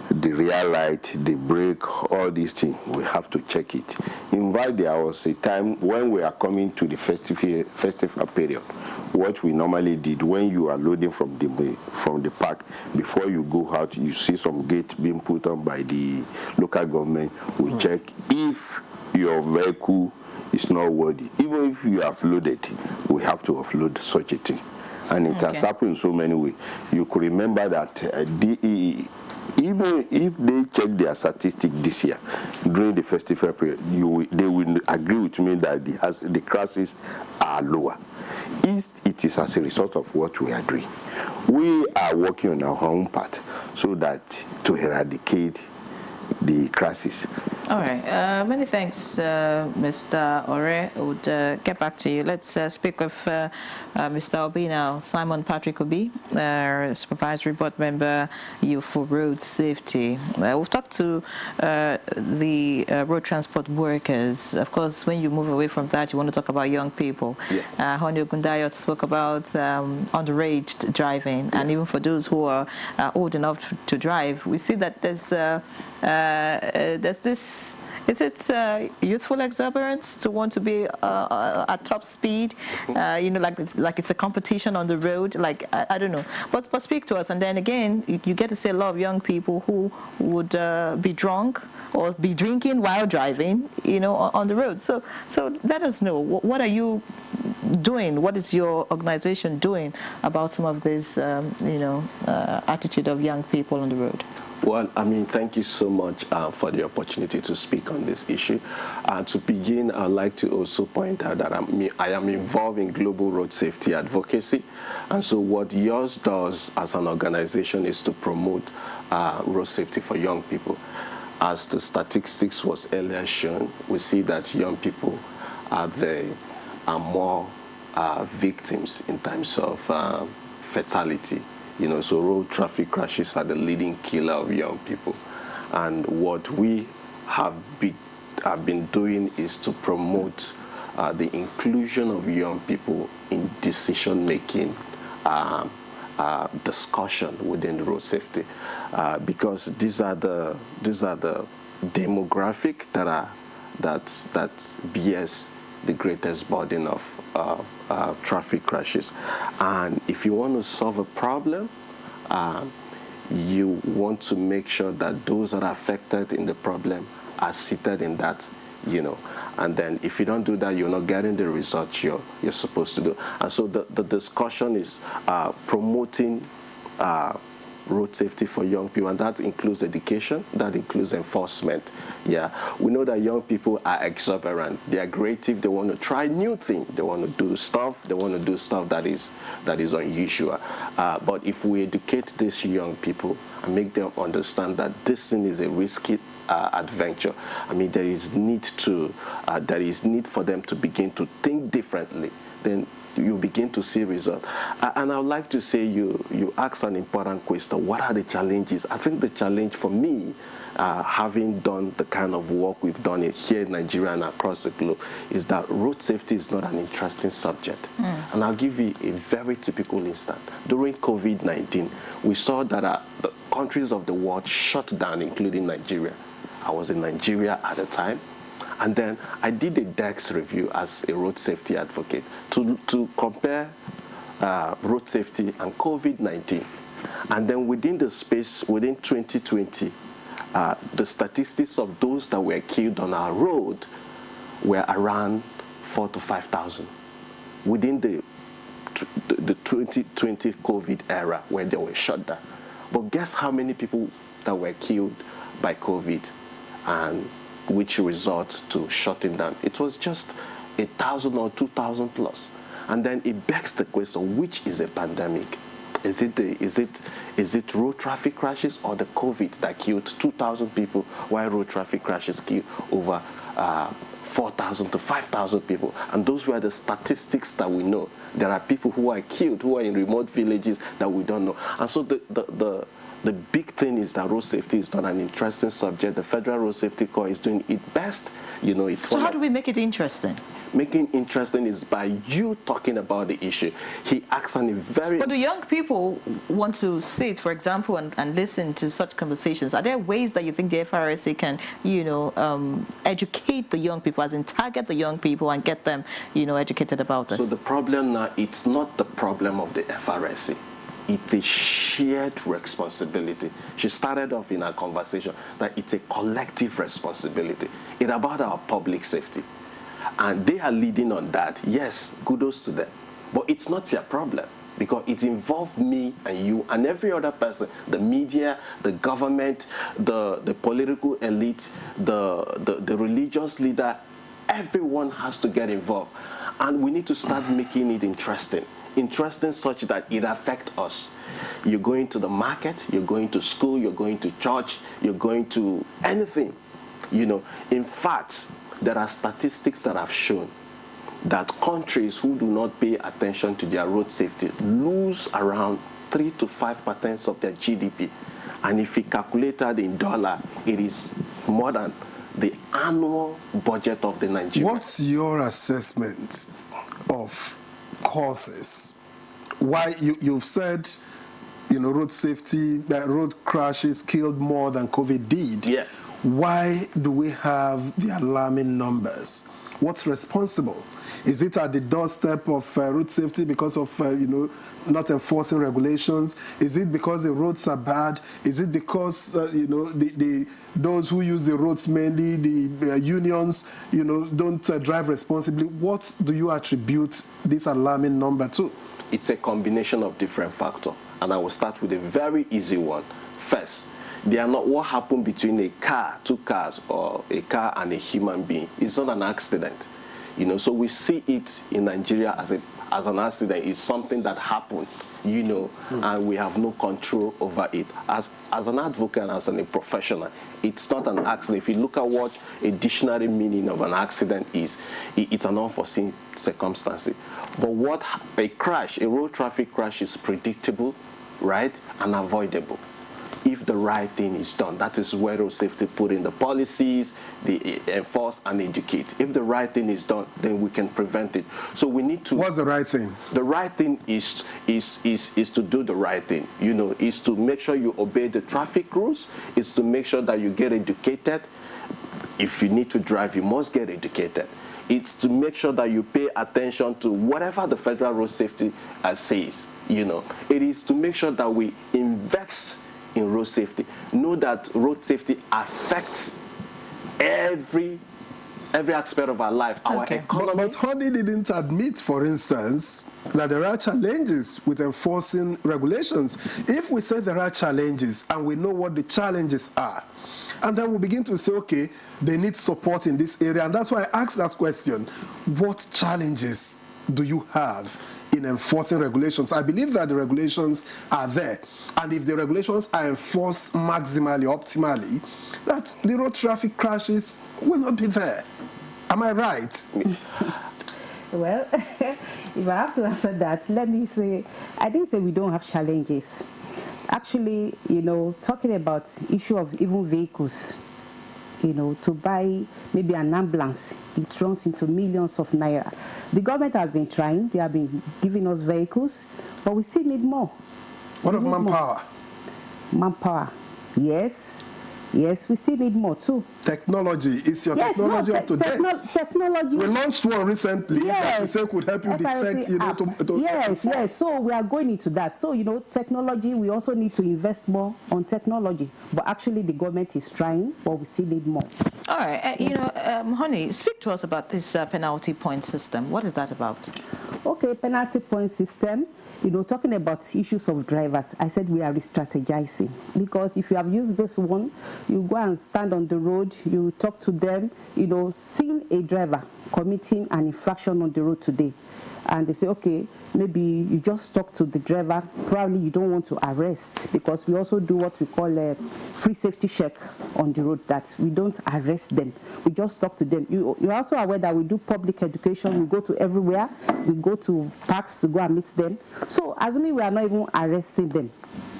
the rear light, the brake, all these things. We have to check it. In fact, there was a time when we are coming to the festival period. What we normally did, when you are loading from the park, before you go out, you see some gate being put on by the local government. We check if your vehicle is not worthy. Even if you have loaded, we have to offload such a thing. And it has happened in so many ways. You could remember that even if they check their statistics this year, during the festival period, they will agree with me that the crashes are lower. It is as a result of what we are doing. We are working on our own part so that to eradicate the crashes. All right. Many thanks, Mr. Ore. I would get back to you. Let's speak with Mr. Obi now. Simon Patrick Obi, Supervisory Board Member, Youth for Road Safety. We've talked to the road transport workers. Of course, when you move away from that, you want to talk about young people. Honey Ogundayo spoke about underage driving, and even for those who are old enough to drive, we see that there's this. Is it youthful exuberance to want to be at top speed? Like it's a competition on the road. Like I don't know. But speak to us, and then again, you get to see a lot of young people who would be drunk or be drinking while driving, on the road. So let us know, what are you doing? What is your organization doing about some of this, attitude of young people on the road? Well, thank you so much for the opportunity to speak on this issue. To begin, I'd like to also point out that I am involved in global road safety advocacy. And so what yours does as an organization is to promote road safety for young people. As the statistics was earlier shown, we see that young people are more victims in terms of fatality. So road traffic crashes are the leading killer of young people. And what we have been doing is to promote the inclusion of young people in decision-making discussion within road safety, because these are the demographic that bears the greatest burden of traffic crashes. And if you want to solve a problem, you want to make sure that those that are affected in the problem are seated in that, and then if you don't do that, you're not getting the results you're supposed to do. And so the discussion is promoting road safety for young people, and that includes education, that includes enforcement. Yeah, we know that young people are exuberant, they are creative, they want to try new things, they want to do stuff that is unusual. But if we educate these young people and make them understand that this thing is a risky adventure, I mean, there is need for them to begin to think differently, then you begin to see results. And I would like to say you asked an important question. What are the challenges? I think the challenge for me, having done the kind of work we've done here in Nigeria and across the globe, is that road safety is not an interesting subject. And I'll give you a very typical instance. During COVID-19, we saw that the countries of the world shut down, including Nigeria. I was in Nigeria at the time. And then I did a DEX review as a road safety advocate to compare road safety and COVID-19. And then within 2020, the statistics of those that were killed on our road were around 4,000 to 5,000 within the 2020 COVID era where they were shut down. But guess how many people that were killed by COVID, and which result to shutting down? It was just 1,000 or 2,000 plus. And then it begs the question, which is a pandemic? Is it road traffic crashes or the COVID that killed 2,000 people, while road traffic crashes killed over 4,000 to 5,000 people? And those were the statistics that we know. There are people who are killed who are in remote villages that we don't know. And so the big thing is that road safety is not an interesting subject. The Federal Road Safety Corps is doing its best. So how do we make it interesting? Making interesting is by you talking about the issue. He acts on a very... But do young people want to sit, for example, and listen to such conversations? Are there ways that you think the FRSA can, educate the young people, as in target the young people and get them, educated about this? So the problem now, it's not the problem of the FRSA. It's a shared responsibility. She started off in our conversation that it's a collective responsibility. It's about our public safety. And they are leading on that. Yes, kudos to them. But it's not their problem, because it involves me and you and every other person, the media, the government, the political elite, the religious leader. Everyone has to get involved. And we need to start making it interesting such that it affects us. You're going to the market, you're going to school, you're going to church, you're going to anything. In fact, there are statistics that have shown that countries who do not pay attention to their road safety lose around 3 to 5% of their GDP. And if we calculate that in dollar, it is more than the annual budget of the Nigerian. What's your assessment of causes? Why you've said, road safety, road crashes killed more than COVID did. Yeah. Why do we have the alarming numbers? What's responsible? Is it at the doorstep of road safety because of not enforcing regulations? Is it because the roads are bad? Is it because those who use the roads, mainly the unions, don't drive responsibly? What do you attribute this alarming number to? It's a combination of different factors, and I will start with a very easy one. First, they are not what happened between a car, two cars, or a car and a human being. It's not an accident. So we see it in Nigeria as an accident. It's something that happened, and we have no control over it. As an advocate and as a professional, it's not an accident. If you look at what a dictionary meaning of an accident is, it's an unforeseen circumstance. But what a road traffic crash is predictable, right, and avoidable. if the right thing is done. That is where road safety put in the policies, they enforce and educate. If the right thing is done, then we can prevent it. So we need to... What's the right thing? The right thing is to do the right thing. You know, is to make sure you obey the traffic rules. It's to make sure that you get educated. If you need to drive, you must get educated. It's to make sure that you pay attention to whatever the federal road safety says. You know, it is to make sure that we invest in road safety. Know that road safety affects every aspect of our life, our economy. But Honey didn't admit, for instance, that there are challenges with enforcing regulations. If we say there are challenges and we know what the challenges are, and then we begin to say, okay, they need support in this area. And that's why I asked that question. What challenges do you have in enforcing regulations? I believe that the regulations are there. And if the regulations are enforced maximally, optimally, that the road traffic crashes will not be there. Am I right? Well, if I have to answer that, let me say, I didn't say we don't have challenges. Actually, you know, talking about issue of even vehicles, you know, to buy maybe an ambulance, it runs into millions of naira. The government has been trying, they have been giving us vehicles, but we still need more. What of manpower? Manpower, yes. Yes, we still need more too. Technology, is your technology up to date? Technology. We launched one recently that we say could help you detect, you know, yes. So we are going into that. So, you know, technology, we also need to invest more on technology. But actually the government is trying, but we still need more. All right. You know, Honey, speak to us about this penalty point system. What is that about? Okay, penalty point system. You know, talking about issues of drivers, I said we are re-strategizing. Because if you have used this one, you go and stand on the road, you talk to them, you know, seeing a driver committing an infraction on the road today, and they say, okay, maybe you just talk to the driver, probably you don't want to arrest, because we also do what we call a free safety check on the road, that we don't arrest them, we just talk to them. You're also aware that we do public education, we go to everywhere, we go to parks to go and meet them. So assuming we are not even arresting them,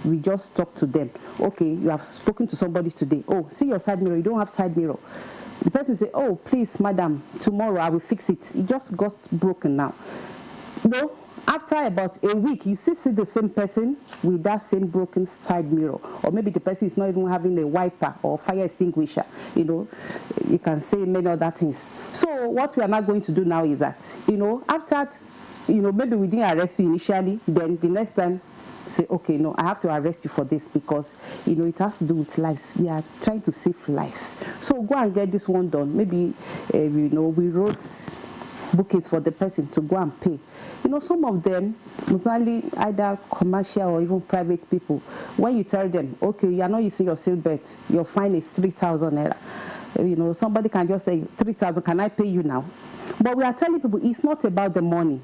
we just talk to them. Okay, you have spoken to somebody today, oh, see your side mirror, you don't have side mirror. The person say, oh, please, madam, tomorrow I will fix it. It just got broken now. No, after about a week, you see the same person with that same broken side mirror. Or maybe the person is not even having a wiper or fire extinguisher. You know, you can say many other things. So what we are not going to do now is that, you know, after, you know, maybe we didn't arrest you initially, then the next time, say, okay, no, I have to arrest you for this because, you know, it has to do with lives. We are trying to save lives. So go and get this one done. Maybe, you know, we wrote bookings for the person to go and pay. You know, some of them, mostly either commercial or even private people, when you tell them, okay, you are not using your seatbelt, your fine is 3,000 naira. You know, somebody can just say, 3,000, can I pay you now? But we are telling people it's not about the money.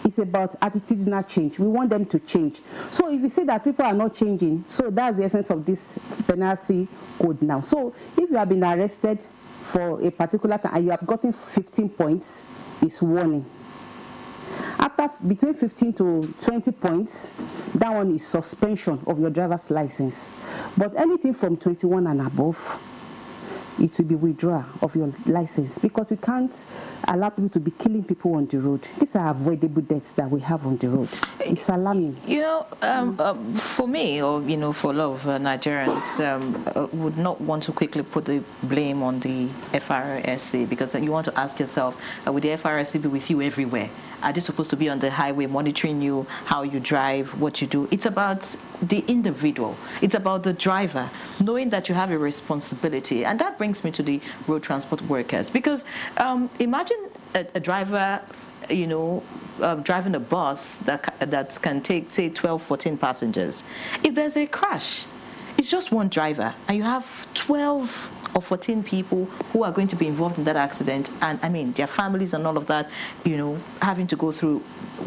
It's about attitudinal change. We want them to change. So if you see that people are not changing, so that's the essence of this penalty code now. So if you have been arrested for a particular time and you have gotten 15 points, it's warning. After between 15 to 20 points, that one is suspension of your driver's license. But anything from 21 and above, it will be withdrawal of your license, because we can't allow people to be killing people on the road. These are avoidable deaths that we have on the road. It's alarming. You know, for me, or, you know, for a lot of Nigerians, would not want to quickly put the blame on the FRSC, because you want to ask yourself, would the FRSC be with you everywhere? Are they supposed to be on the highway monitoring you, how you drive, what you do? It's about the individual. It's about the driver, knowing that you have a responsibility. And that brings me to the road transport workers. Because imagine a driver, you know, driving a bus that can take, say, 12, 14 passengers. If there's a crash, it's just one driver, and you have 12 or 14 people who are going to be involved in that accident, and I mean their families and all of that, you know, having to go through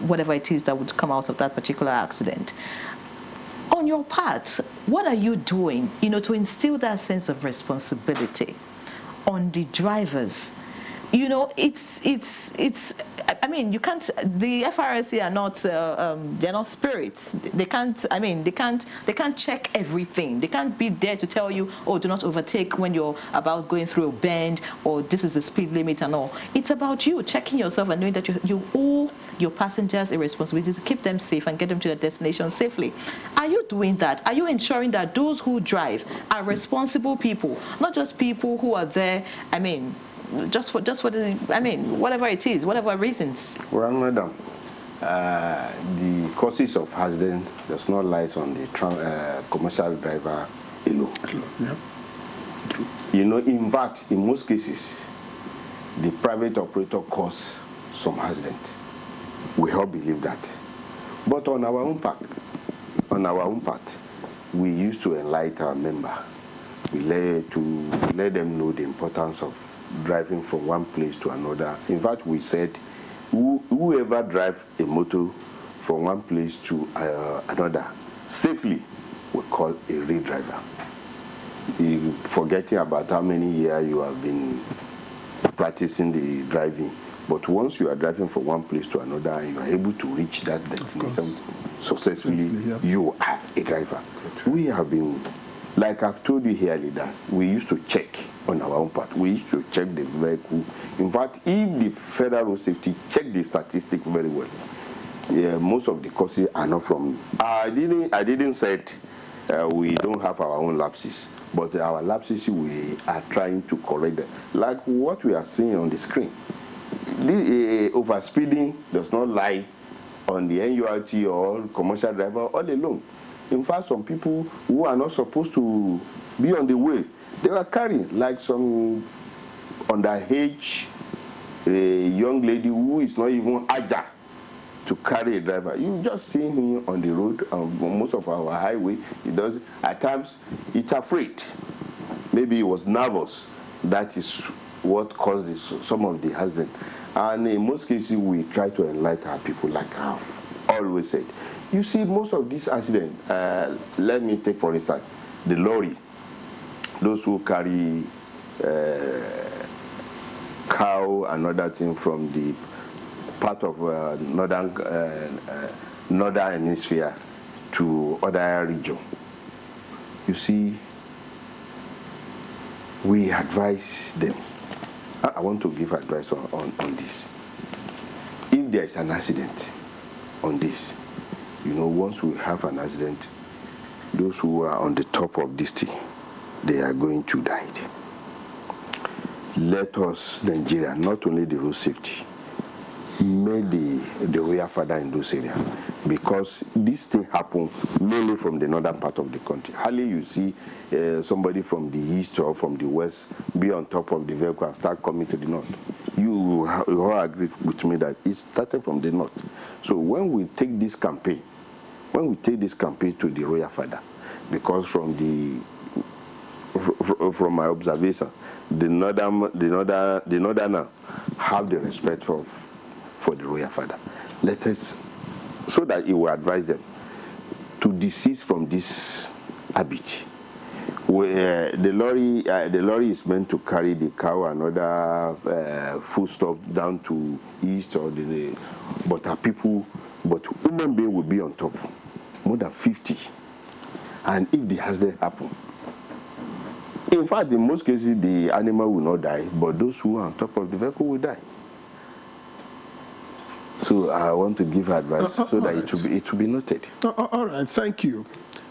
whatever it is that would come out of that particular accident. On your part, what are you doing, you know, to instill that sense of responsibility on the drivers? You know, it's I mean, you can't. The FRSC are not. They're not spirits. They can't. I mean, they can't check everything. They can't be there to tell you, oh, do not overtake when you're about going through a bend, or this is the speed limit and all. It's about you checking yourself and knowing that you owe your passengers a responsibility to keep them safe and get them to their destination safely. Are you doing that? Are you ensuring that those who drive are responsible people, not just people who are there? I mean, just for the, I mean, whatever it is, whatever reasons. Well, madam, the causes of accident does not lie on the commercial driver alone. Yeah. True. You know, in fact, in most cases, the private operator causes some accident. We all believe that. But on our own part, we used to enlighten our member. We let them know the importance of driving from one place to another. In fact, we said, whoever drives a motor from one place to another safely, we call a rail driver. You forgetting about how many years you have been practicing the driving. But once you are driving from one place to another and you are able to reach that destination successfully, you are a driver. We have been, like I've told you here, leader, we used to check on our own part. We used to check the vehicle. In fact, if the Federal Road Safety check the statistics very well, yeah, most of the causes are not from. I didn't say we don't have our own lapses, but our lapses we are trying to correct them. Like what we are seeing on the screen. The overspeeding does not lie on the NURT or commercial driver all alone. In fact, some people who are not supposed to be on the way, they were carrying, like some underage young lady who is not even agile to carry a driver. You just see him on the road, on most of our highway. He does, at times, it's afraid. Maybe he was nervous. That is what caused this, some of the accident. And in most cases, we try to enlighten our people, like I've always said. You see, most of these accidents, let me take for instance, the lorry, those who carry cow and other things from the part of northern hemisphere to other region. You see, we advise them. I want to give advice on this. If there is an accident on this, you know, once we have an accident, those who are on the top of this thing, they are going to die. Let us, Nigeria, not only the road safety, make the royal father in those areas, because this thing happens mainly from the northern part of the country. Hardly you see somebody from the east or from the west be on top of the vehicle and start coming to the north. You all agree with me that it started from the north. So when we take this campaign, to the royal father, because from my observation, the northerner have the respect for the royal father. Let us, so that he will advise them to desist from this habit. Where the lorry is meant to carry the cow and other foodstuff down to east or but human being will be on top, more than 50. And if the accident happen, in fact, in most cases, the animal will not die, but those who are on top of the vehicle will die. So I want to give advice so that it will be noted. All right, thank you.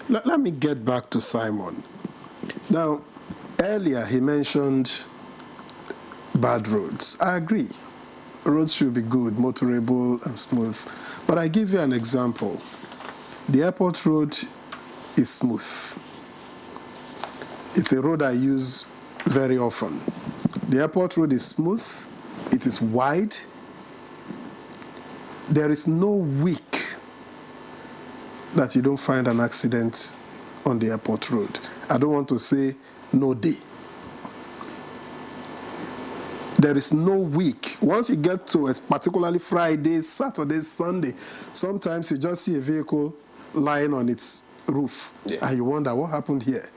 Let me get back to Simon. Now, earlier he mentioned bad roads. I agree. Roads should be good, motorable and smooth. But I give you an example. The airport road is smooth. It's a road I use very often. The airport road is smooth. It is wide. There is no week that you don't find an accident on the airport road. I don't want to say no day. There is no week. Once you get to a particularly Friday, Saturday, Sunday, sometimes you just see a vehicle lying on its roof, and you wonder what happened here.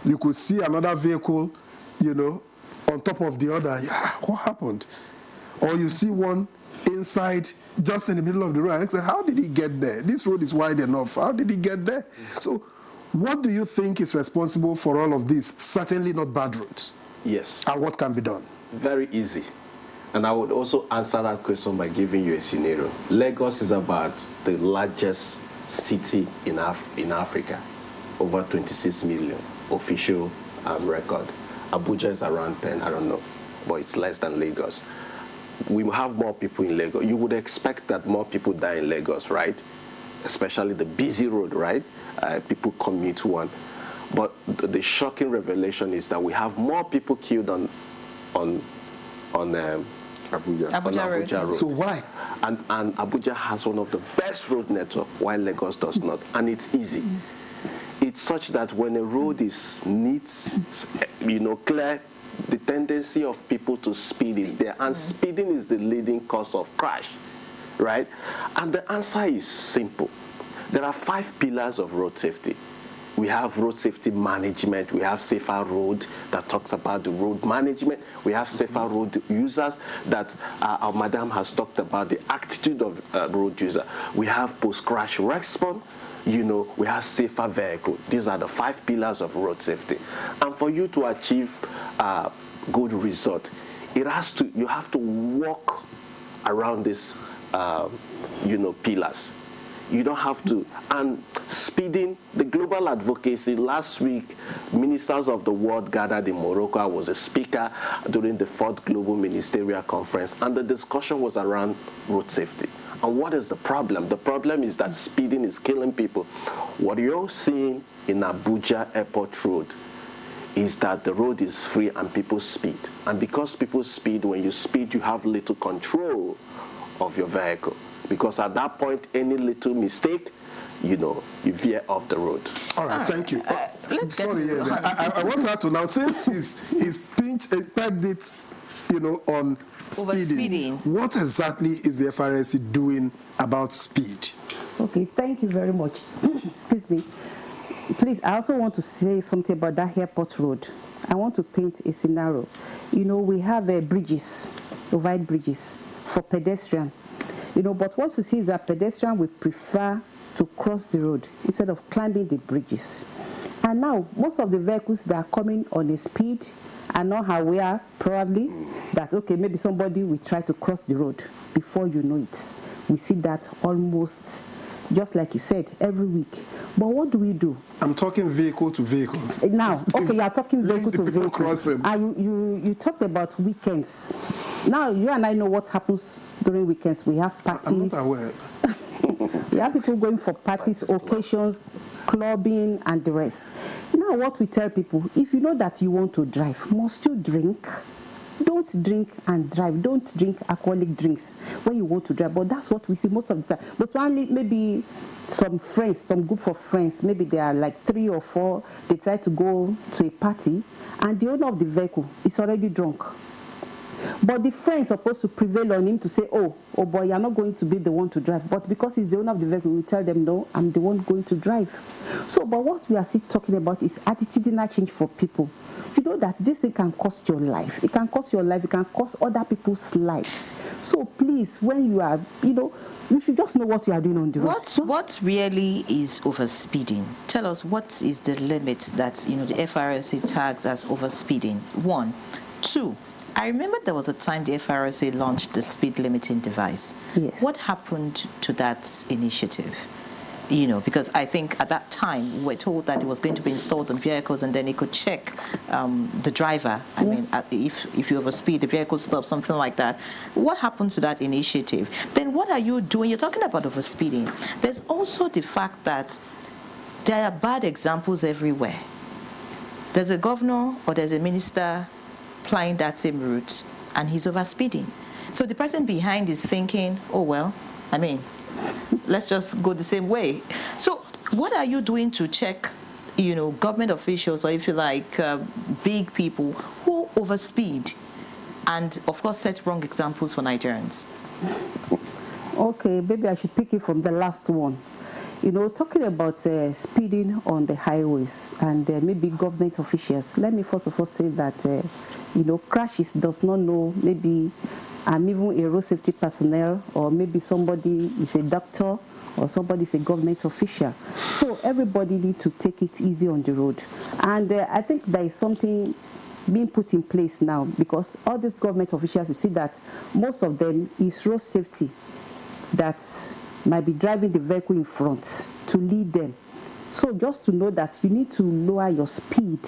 You could see another vehicle, you know, on top of the other. Yeah, what happened? Or you see one inside, just in the middle of the road. I said, how did he get there? This road is wide enough. How did he get there? So what do you think is responsible for all of this? Certainly not bad roads. Yes. And what can be done? Very easy. And I would also answer that question by giving you a scenario. Lagos is about the largest city in Africa, over 26 million official record. Abuja is around 10, I don't know, but it's less than Lagos. We have more people in Lagos. You would expect that more people die in Lagos, right? Especially the busy road, right? People commute one. But the shocking revelation is that we have more people killed on Abuja Road. So why? And Abuja has one of the best road network, while Lagos does not. And it's easy. It's such that when a road is neat, clear, the tendency of people to speed is there. And speeding is the leading cause of crash, right? And the answer is simple. There are 5 pillars of road safety. We have road safety management. We have safer road that talks about the road management. We have safer road users that our madam has talked about the attitude of road user. We have post-crash response. We have safer vehicle. These are the 5 pillars of road safety. And for you to achieve good result, you have to walk around these pillars. You don't have to. And speeding, the global advocacy, last week, ministers of the world gathered in Morocco. I was a speaker during the 4th Global Ministerial Conference, and the discussion was around road safety. And what is the problem? The problem is that speeding is killing people. What you're seeing in Abuja Airport Road is that the road is free and people speed. And because people speed, when you speed, you have little control of your vehicle. Because at that point, any little mistake, you veer off the road. All right, thank you. Let's Sorry, I want her to now, since he's pegged it, on speeding. What exactly is the FRSC doing about speed? Okay, thank you very much. Excuse me. Please, I also want to say something about that airport road. I want to paint a scenario. We have bridges, overhead bridges for pedestrians. But what we see is that pedestrians will prefer to cross the road instead of climbing the bridges. And now, most of the vehicles that are coming on a speed are not aware, probably, that, okay, maybe somebody will try to cross the road before you know it. We see that almost, just like you said, every week. But what do we do? I'm talking vehicle to vehicle. Now, okay, you are talking vehicle to vehicle. Crossing. And you talked about weekends. Now, you and I know what happens during weekends. We have parties. I'm not aware. We have people going for parties, occasions, clubbing, and the rest. Now, what we tell people, if you know that you want to drive, must you drink? Don't drink and drive. Don't drink alcoholic drinks when you want to drive. But that's what we see most of the time. But only maybe some friends, some group of friends, maybe they are like 3 or 4, they try to go to a party, and the owner of the vehicle is already drunk. But the friend is supposed to prevail on him to say, oh boy, you're not going to be the one to drive. But because he's the owner of the vehicle, we tell them, no, I'm the one going to drive. So, but what we are still talking about is attitudinal change for people. You know that this thing can cost your life. It can cost your life. It can cost other people's lives. So please, when you are, you should just know what you are doing on the road. What really is overspeeding? Tell us, what is the limit that, the FRSC tags as overspeeding? 1. 2. I remember there was a time the FRSA launched the speed limiting device. Yes. What happened to that initiative? Because I think at that time we were told that it was going to be installed on vehicles and then it could check the driver. I mean, if you overspeed, the vehicle stops, something like that. What happened to that initiative? Then what are you doing? You're talking about overspeeding. There's also the fact that there are bad examples everywhere. There's a governor or there's a minister plying that same route and he's overspeeding. So the person behind is thinking, oh well, let's just go the same way. So what are you doing to check, government officials, or if you like, big people who overspeed and of course set wrong examples for Nigerians? Okay, maybe I should pick it from the last one. Talking about speeding on the highways and maybe government officials, let me first of all say that, crashes does not know maybe I'm even a road safety personnel, or maybe somebody is a doctor, or somebody is a government official. So everybody needs to take it easy on the road. And I think there is something being put in place now, because all these government officials, you see that most of them is road safety that might be driving the vehicle in front to lead them. So just to know that you need to lower your speed.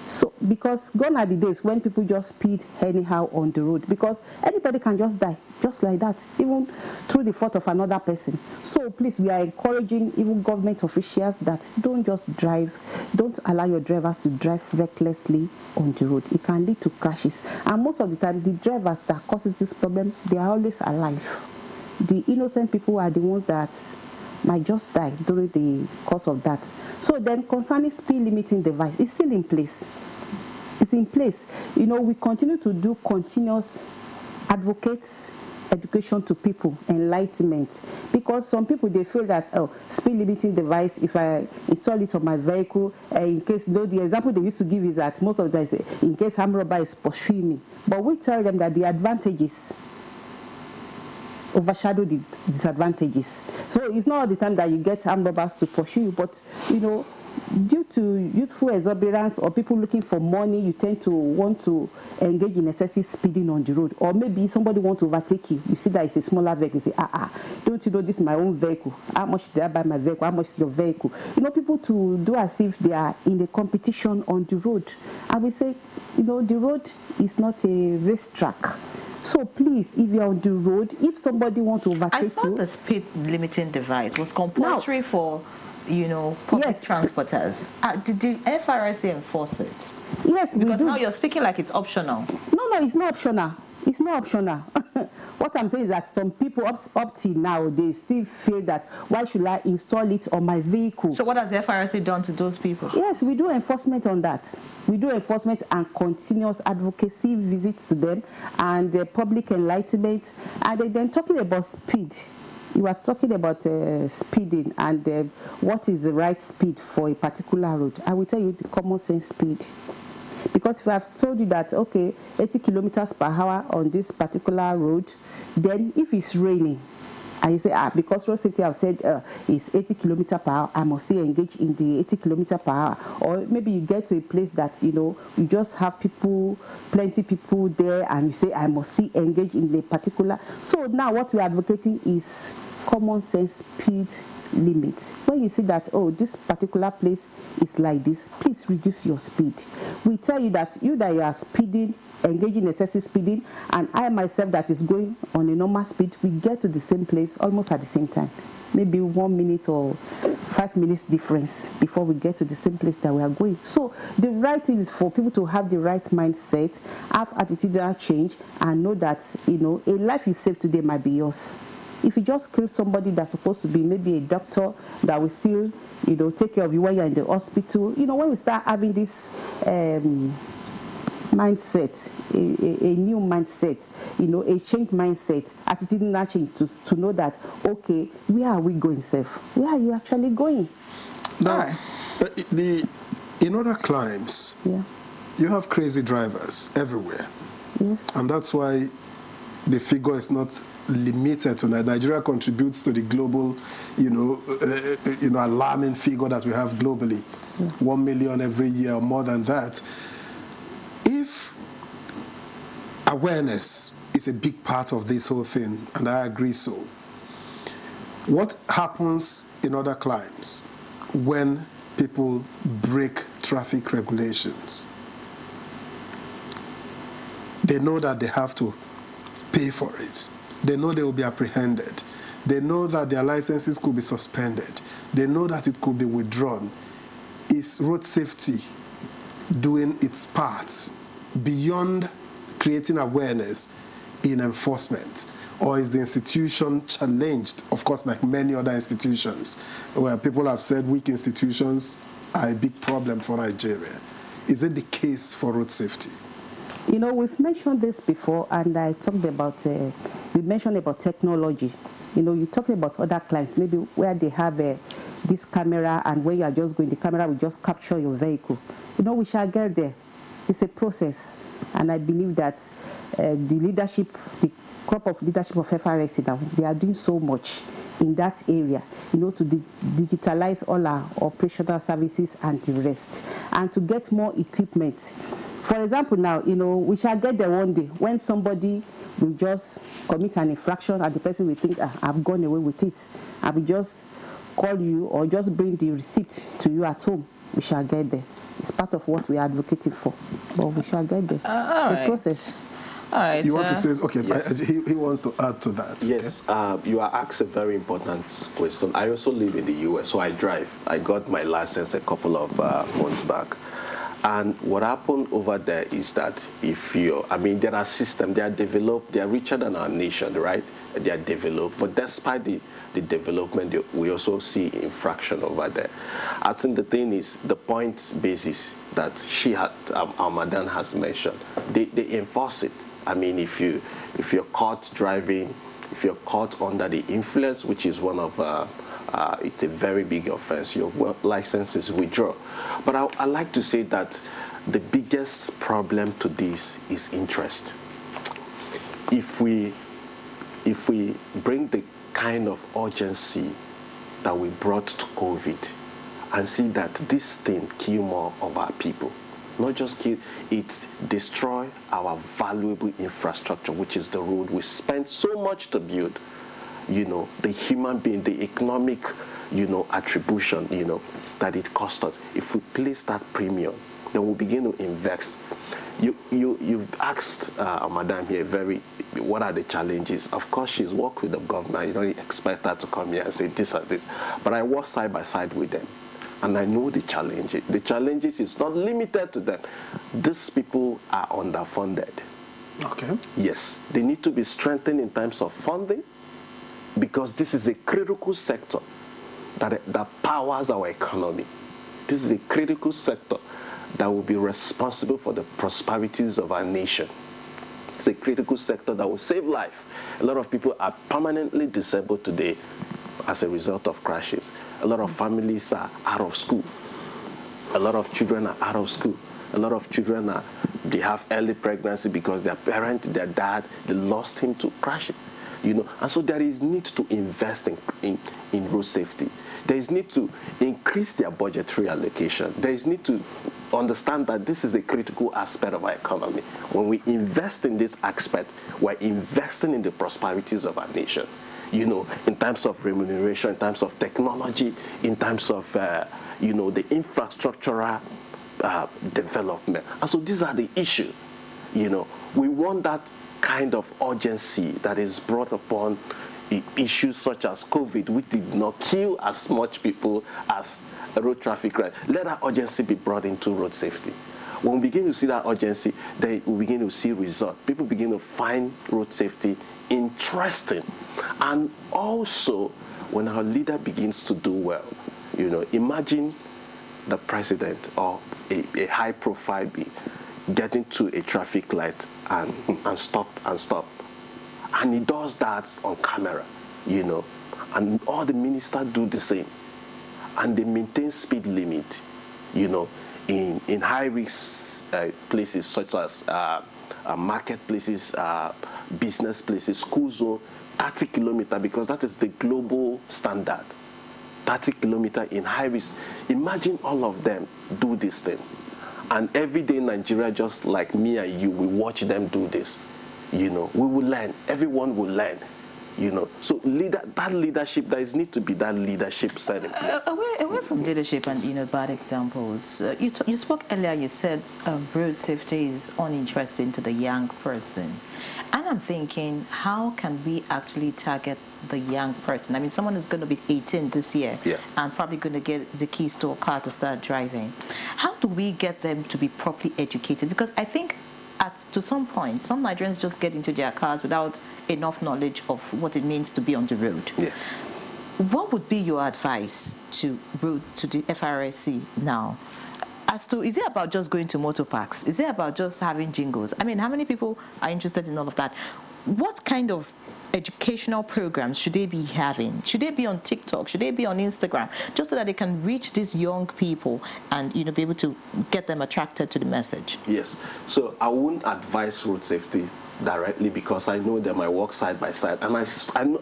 So, because gone are the days when people just speed anyhow on the road, because anybody can just die, just like that, even through the fault of another person. So please, we are encouraging even government officials that don't just drive, don't allow your drivers to drive recklessly on the road. It can lead to crashes. And most of the time, the drivers that causes this problem, they are always alive. The innocent people are the ones that might just die during the course of that. So then concerning speed limiting device, it's still in place. It's in place. You know, we continue to do continuous advocates education to people, enlightenment, because some people, they feel that, oh, speed limiting device, if I install it on my vehicle, in case, you know, the example they used to give is that most of the time, in case armed robber is pursuing me. But we tell them that the advantages overshadow the disadvantages. So it's not all the time that you get armed robbers to pursue you, but you know, due to youthful exuberance or people looking for money, you tend to want to engage in excessive speeding on the road. Or maybe somebody wants to overtake you. You see that it's a smaller vehicle. You say, don't you know this is my own vehicle? How much did I buy my vehicle? How much is your vehicle? You know, people to do as if they are in a competition on the road. And we say, you know, the road is not a racetrack. So please, if you're on the road, if somebody wants to overtake you... I thought the speed limiting device was compulsory for, you know, public transporters. Did the FRSA enforce it? Yes, because now you're speaking like it's optional. No, it's not optional. It's not optional. What I'm saying is that some people up till now, they still feel that, why should I install it on my vehicle? So what has the FRSA done to those people? Yes, we do enforcement on that. We do enforcement and continuous advocacy visits to them and public enlightenment. And then talking about speed, you are talking about speeding and what is the right speed for a particular road. I will tell you the common sense speed. Because if I have told you that, okay, 80 kilometers per hour on this particular road, then if it's raining, and you say, because road safety have said it's 80 kilometers per hour, I must still engage in the 80 kilometers per hour. Or maybe you get to a place that, you know, you just have people, plenty people there, and you say, I must still engage in the particular. So now what we're advocating is common sense speed limits. When you see that, oh, this particular place is like this, please reduce your speed. We tell you that you are speeding, engaging in excessive speeding, and I myself that is going on a normal speed, we get to the same place almost at the same time. Maybe 1 minute or 5 minutes difference before we get to the same place that we are going. So the right thing is for people to have the right mindset, have attitudinal change, and know that, you know, a life you save today might be yours. If you just kill somebody that's supposed to be maybe a doctor that will still, you know, take care of you when you're in the hospital, you know, when we start having this mindset, a new mindset, you know, a changed mindset, attitudinal change to know that, okay, where are we going, safe? Where are you actually going? Now, in other climes, you have crazy drivers everywhere. Yes. And that's why the figure is not limited to Nigeria. Contributes to the global, alarming figure that we have globally, 1 million every year or more than that. If awareness is a big part of this whole thing, and I agree so, what happens in other climes when people break traffic regulations? They know that they have to pay for it. They know they will be apprehended. They know that their licenses could be suspended. They know that it could be withdrawn. Is road safety doing its part beyond creating awareness in enforcement? Or is the institution challenged, of course, like many other institutions, where people have said weak institutions are a big problem for Nigeria? Is it the case for road safety? You know, we've mentioned this before, and I talked about, we mentioned about technology. You know, you're talking about other clients, maybe where they have this camera, and when you are just going, the camera will just capture your vehicle. You know, we shall get there. It's a process. And I believe that the leadership, the crop of leadership of FRSC now, they are doing so much in that area, to digitalize all our operational services and the rest, and to get more equipment. For example, now, we shall get there one day when somebody will just commit an infraction and the person will think, I've gone away with it. I will just call you or just bring the receipt to you at home. We shall get there. It's part of what we are advocating for, but we shall get there. It's a process. All right. You want to say, okay, yes. he wants to add to that. Yes, you are asked a very important question. I also live in the US, so I drive. I got my license a couple of months back. And what happened over there is that there are systems, they are developed, they are richer than our nation, right? They are developed, but despite the development, we also see infraction over there. I think the thing is, the point basis that our madam has mentioned, they enforce it. I mean, if you're caught driving, if you're caught under the influence, which is one of it's a very big offense, your license is withdrawn. But I like to say that the biggest problem to this is interest. If we bring the kind of urgency that we brought to COVID and see that this thing kill more of our people, not just kill, it destroy our valuable infrastructure, which is the road we spent so much to build. The human being, the economic, attribution, that it cost us. If we place that premium, then we'll begin to invest. You've asked Madam here what are the challenges? Of course, she's worked with the government. You don't expect her to come here and say this and this. But I work side by side with them. And I know the challenges. The challenges is not limited to them. These people are underfunded. Okay. Yes. They need to be strengthened in terms of funding, because this is a critical sector that powers our economy. This is a critical sector that will be responsible for the prosperities of our nation. It's a critical sector that will save life. A lot of people are permanently disabled today as a result of crashes. A lot of families are out of school. A lot of children are out of school. A lot of children they have early pregnancy because their parent, their dad, they lost him to crashing. And so there is need to invest in road safety. There is need to increase their budgetary allocation. There is need to understand that this is a critical aspect of our economy. When we invest in this aspect, we're investing in the prosperities of our nation. In terms of remuneration, in terms of technology, in terms of, the infrastructural development. And so these are the issues. We want that kind of urgency that is brought upon issues such as COVID, which did not kill as much people as road traffic crime. Let that urgency be brought into road safety. When we begin to see that urgency, then we begin to see results. People begin to find road safety interesting. And also, when our leader begins to do well, imagine the president or a high profile getting to a traffic light and stop. And he does that on camera, and all the ministers do the same. And they maintain speed limit, in high-risk places such as marketplaces, business places, school zone, 30 kilometers, because that is the global standard. 30 kilometers in high risk. Imagine all of them do this thing. And every day in Nigeria, just like me and you, we watch them do this. We will learn. Everyone will learn. So that leadership, there is need to be that leadership set in place. Away from leadership and bad examples, you spoke earlier. You said road safety is uninteresting to the young person, and I'm thinking, how can we actually target the young person? I mean, someone is going to be 18 this year, and probably going to get the keys to a car to start driving. How do we get them to be properly educated? Because I think to some point, some Nigerians just get into their cars without enough knowledge of what it means to be on the road. Yeah. What would be your advice to the FRSC now? Is it about just going to motor parks? Is it about just having jingles? I mean, how many people are interested in all of that? what kind of educational programs should they be having? Should they be on TikTok? Should they be on Instagram? Just so that they can reach these young people and, you know, be able to get them attracted to the message. Yes. So I wouldn't advise road safety directly because I know them. I work side by side, and I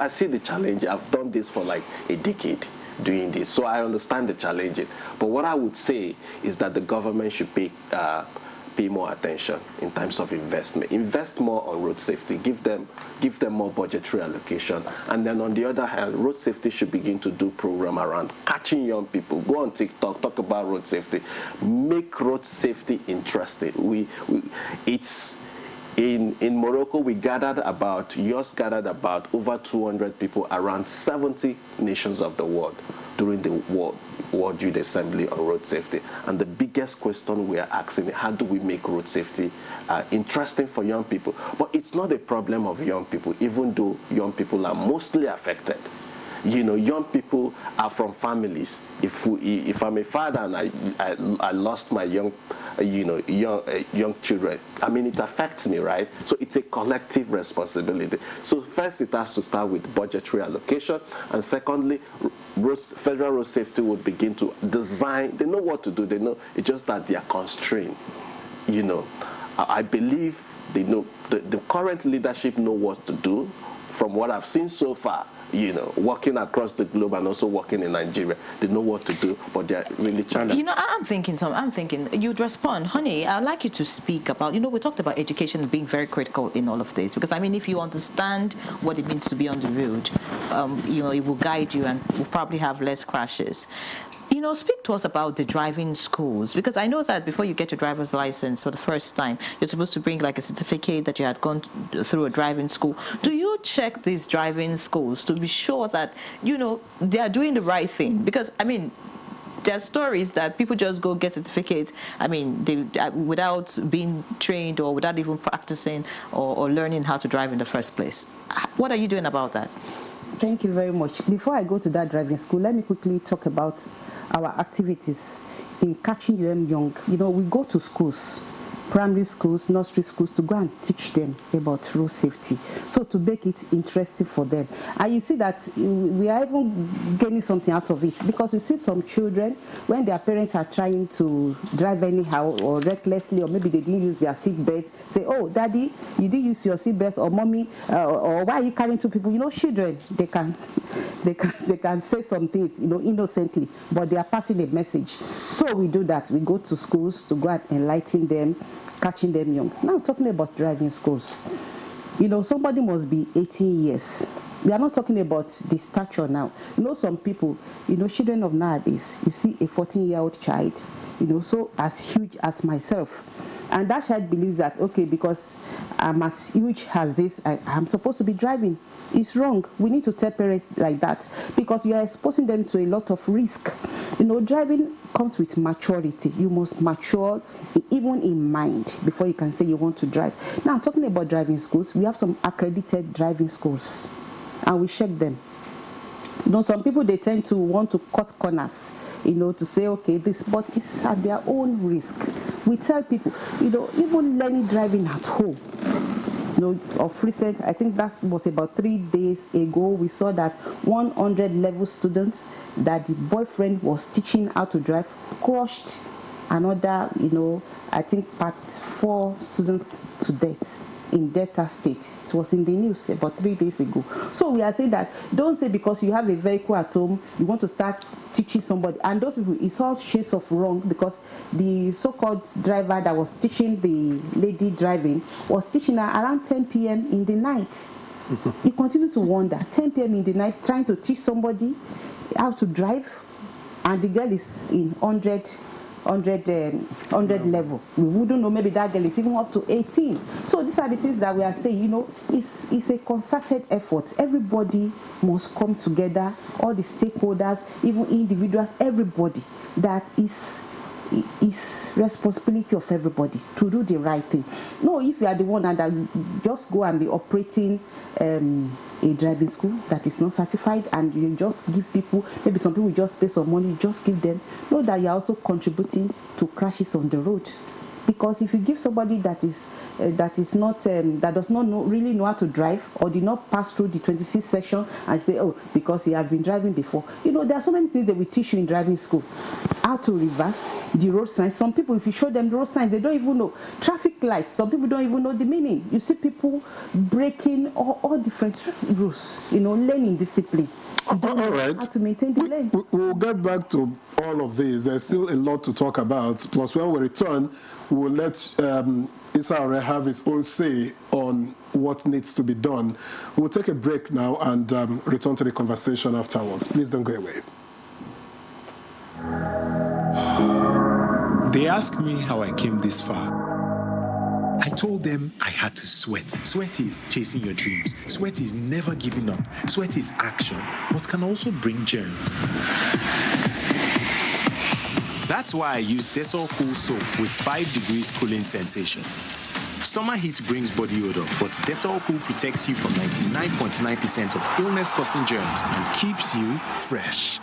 see the challenge. I've done this for like a decade doing this, so I understand the challenge. But what I would say is that the government should pay more attention in terms of investment. Invest more on road safety. Give them more budgetary allocation. And then on the other hand, road safety should begin to do program around catching young people. Go on TikTok, talk about road safety. Make road safety interesting. It's in Morocco, yours gathered about over 200 people around 70 nations of the world during the World Youth Assembly on road safety. And the biggest question we are asking is, how do we make road safety interesting for young people? But it's not a problem of young people, even though young people are mostly affected. You know, young people are from families. If I'm a father and I lost my young children, I mean, it affects me, right? So it's a collective responsibility. So first, it has to start with budgetary allocation, and secondly, federal road safety would begin to design. They know what to do. They know. It's just that they are constrained. You know, I believe they know. The current leadership know what to do. From what I've seen so far, you know, working across the globe and also working in Nigeria, they know what to do, but they're really challenged. You know, I'm thinking you'd respond, honey, I'd like you to speak about, you know, we talked about education being very critical in all of this, because I mean, if you understand what it means to be on the road, you know, it will guide you and will probably have less crashes. You know, speak to us about the driving schools, because I know that before you get your driver's license for the first time, you're supposed to bring like a certificate that you had gone through a driving school. Do you check these driving schools to be sure that, you know, they are doing the right thing? Because, I mean, there are stories that people just go get certificates, I mean, without being trained or without even practicing or learning how to drive in the first place. What are you doing about that? Thank you very much. Before I go to that driving school, let me quickly talk about our activities in catching them young. You know, we go to schools, primary schools, nursery schools, to go and teach them about road safety, so to make it interesting for them. And you see that we are even getting something out of it, because you see some children, when their parents are trying to drive anyhow or recklessly, or maybe they didn't use their seat belt, say, oh, daddy, you didn't use your seat belt, or mommy, or why are you carrying two people? You know, children, they can say some things, you know, innocently, but they are passing a message. So we do that. We go to schools to go and enlighten them, catching them young. Now, talking about driving schools, you know, somebody must be 18 years. We are not talking about the stature now. You know, some people, you know, children of nowadays, you see a 14-year-old child, you know, so as huge as myself. And that child believes that, okay, because I'm as huge as this, I'm supposed to be driving. It's wrong. We need to tell parents like that, because you are exposing them to a lot of risk. You know, driving comes with maturity. You must mature even in mind before you can say you want to drive. Now, talking about driving schools, we have some accredited driving schools, and we check them. You know, some people, they tend to want to cut corners, you know, to say, okay, this, but it's at their own risk. We tell people, you know, even learning driving at home, you know, of recent, I think that was about 3 days ago, we saw that 100 level students that the boyfriend was teaching how to drive crushed another, you know, I think part 4 students to death in Delta State. It was in the news about 3 days ago. So we are saying that don't say because you have a vehicle at home, you want to start teaching somebody. And those people, it's all shades of wrong, because the so-called driver that was teaching the lady driving was teaching her around 10 p.m. in the night. You continue to wonder, 10 p.m. in the night, trying to teach somebody how to drive, and the girl is in 100 level. We wouldn't know, maybe that girl is even up to 18. So these are the things that we are saying, you know, it's a concerted effort. Everybody must come together, all the stakeholders, even individuals, everybody. That is responsibility of everybody to do the right thing. No, if you are the one that just go and be operating a driving school that is not certified, and you just give people, maybe some people just pay some money, just give them, know that you are also contributing to crashes on the road, Because if you give somebody that is not that does not really know how to drive, or did not pass through the 26 section, and say, oh, because he has been driving before. You know, there are so many things that we teach you in driving school. How to reverse, the road signs. Some people, if you show them the road signs, they don't even know. Traffic lights, some people don't even know the meaning. You see people breaking all different rules, you know, learning discipline. All right. How to maintain the lane. We'll get back to all of this. There's still a lot to talk about. Plus, when we return, we'll let Issa have his own say on what needs to be done. We'll take a break now and return to the conversation afterwards. Please don't go away. They asked me how I came this far. I told them I had to sweat. Sweat is chasing your dreams. Sweat is never giving up. Sweat is action, but can also bring germs. That's why I use Dettol Cool Soap with 5 degrees cooling sensation. Summer heat brings body odor, but Dettol Cool protects you from 99.9% of illness-causing germs and keeps you fresh.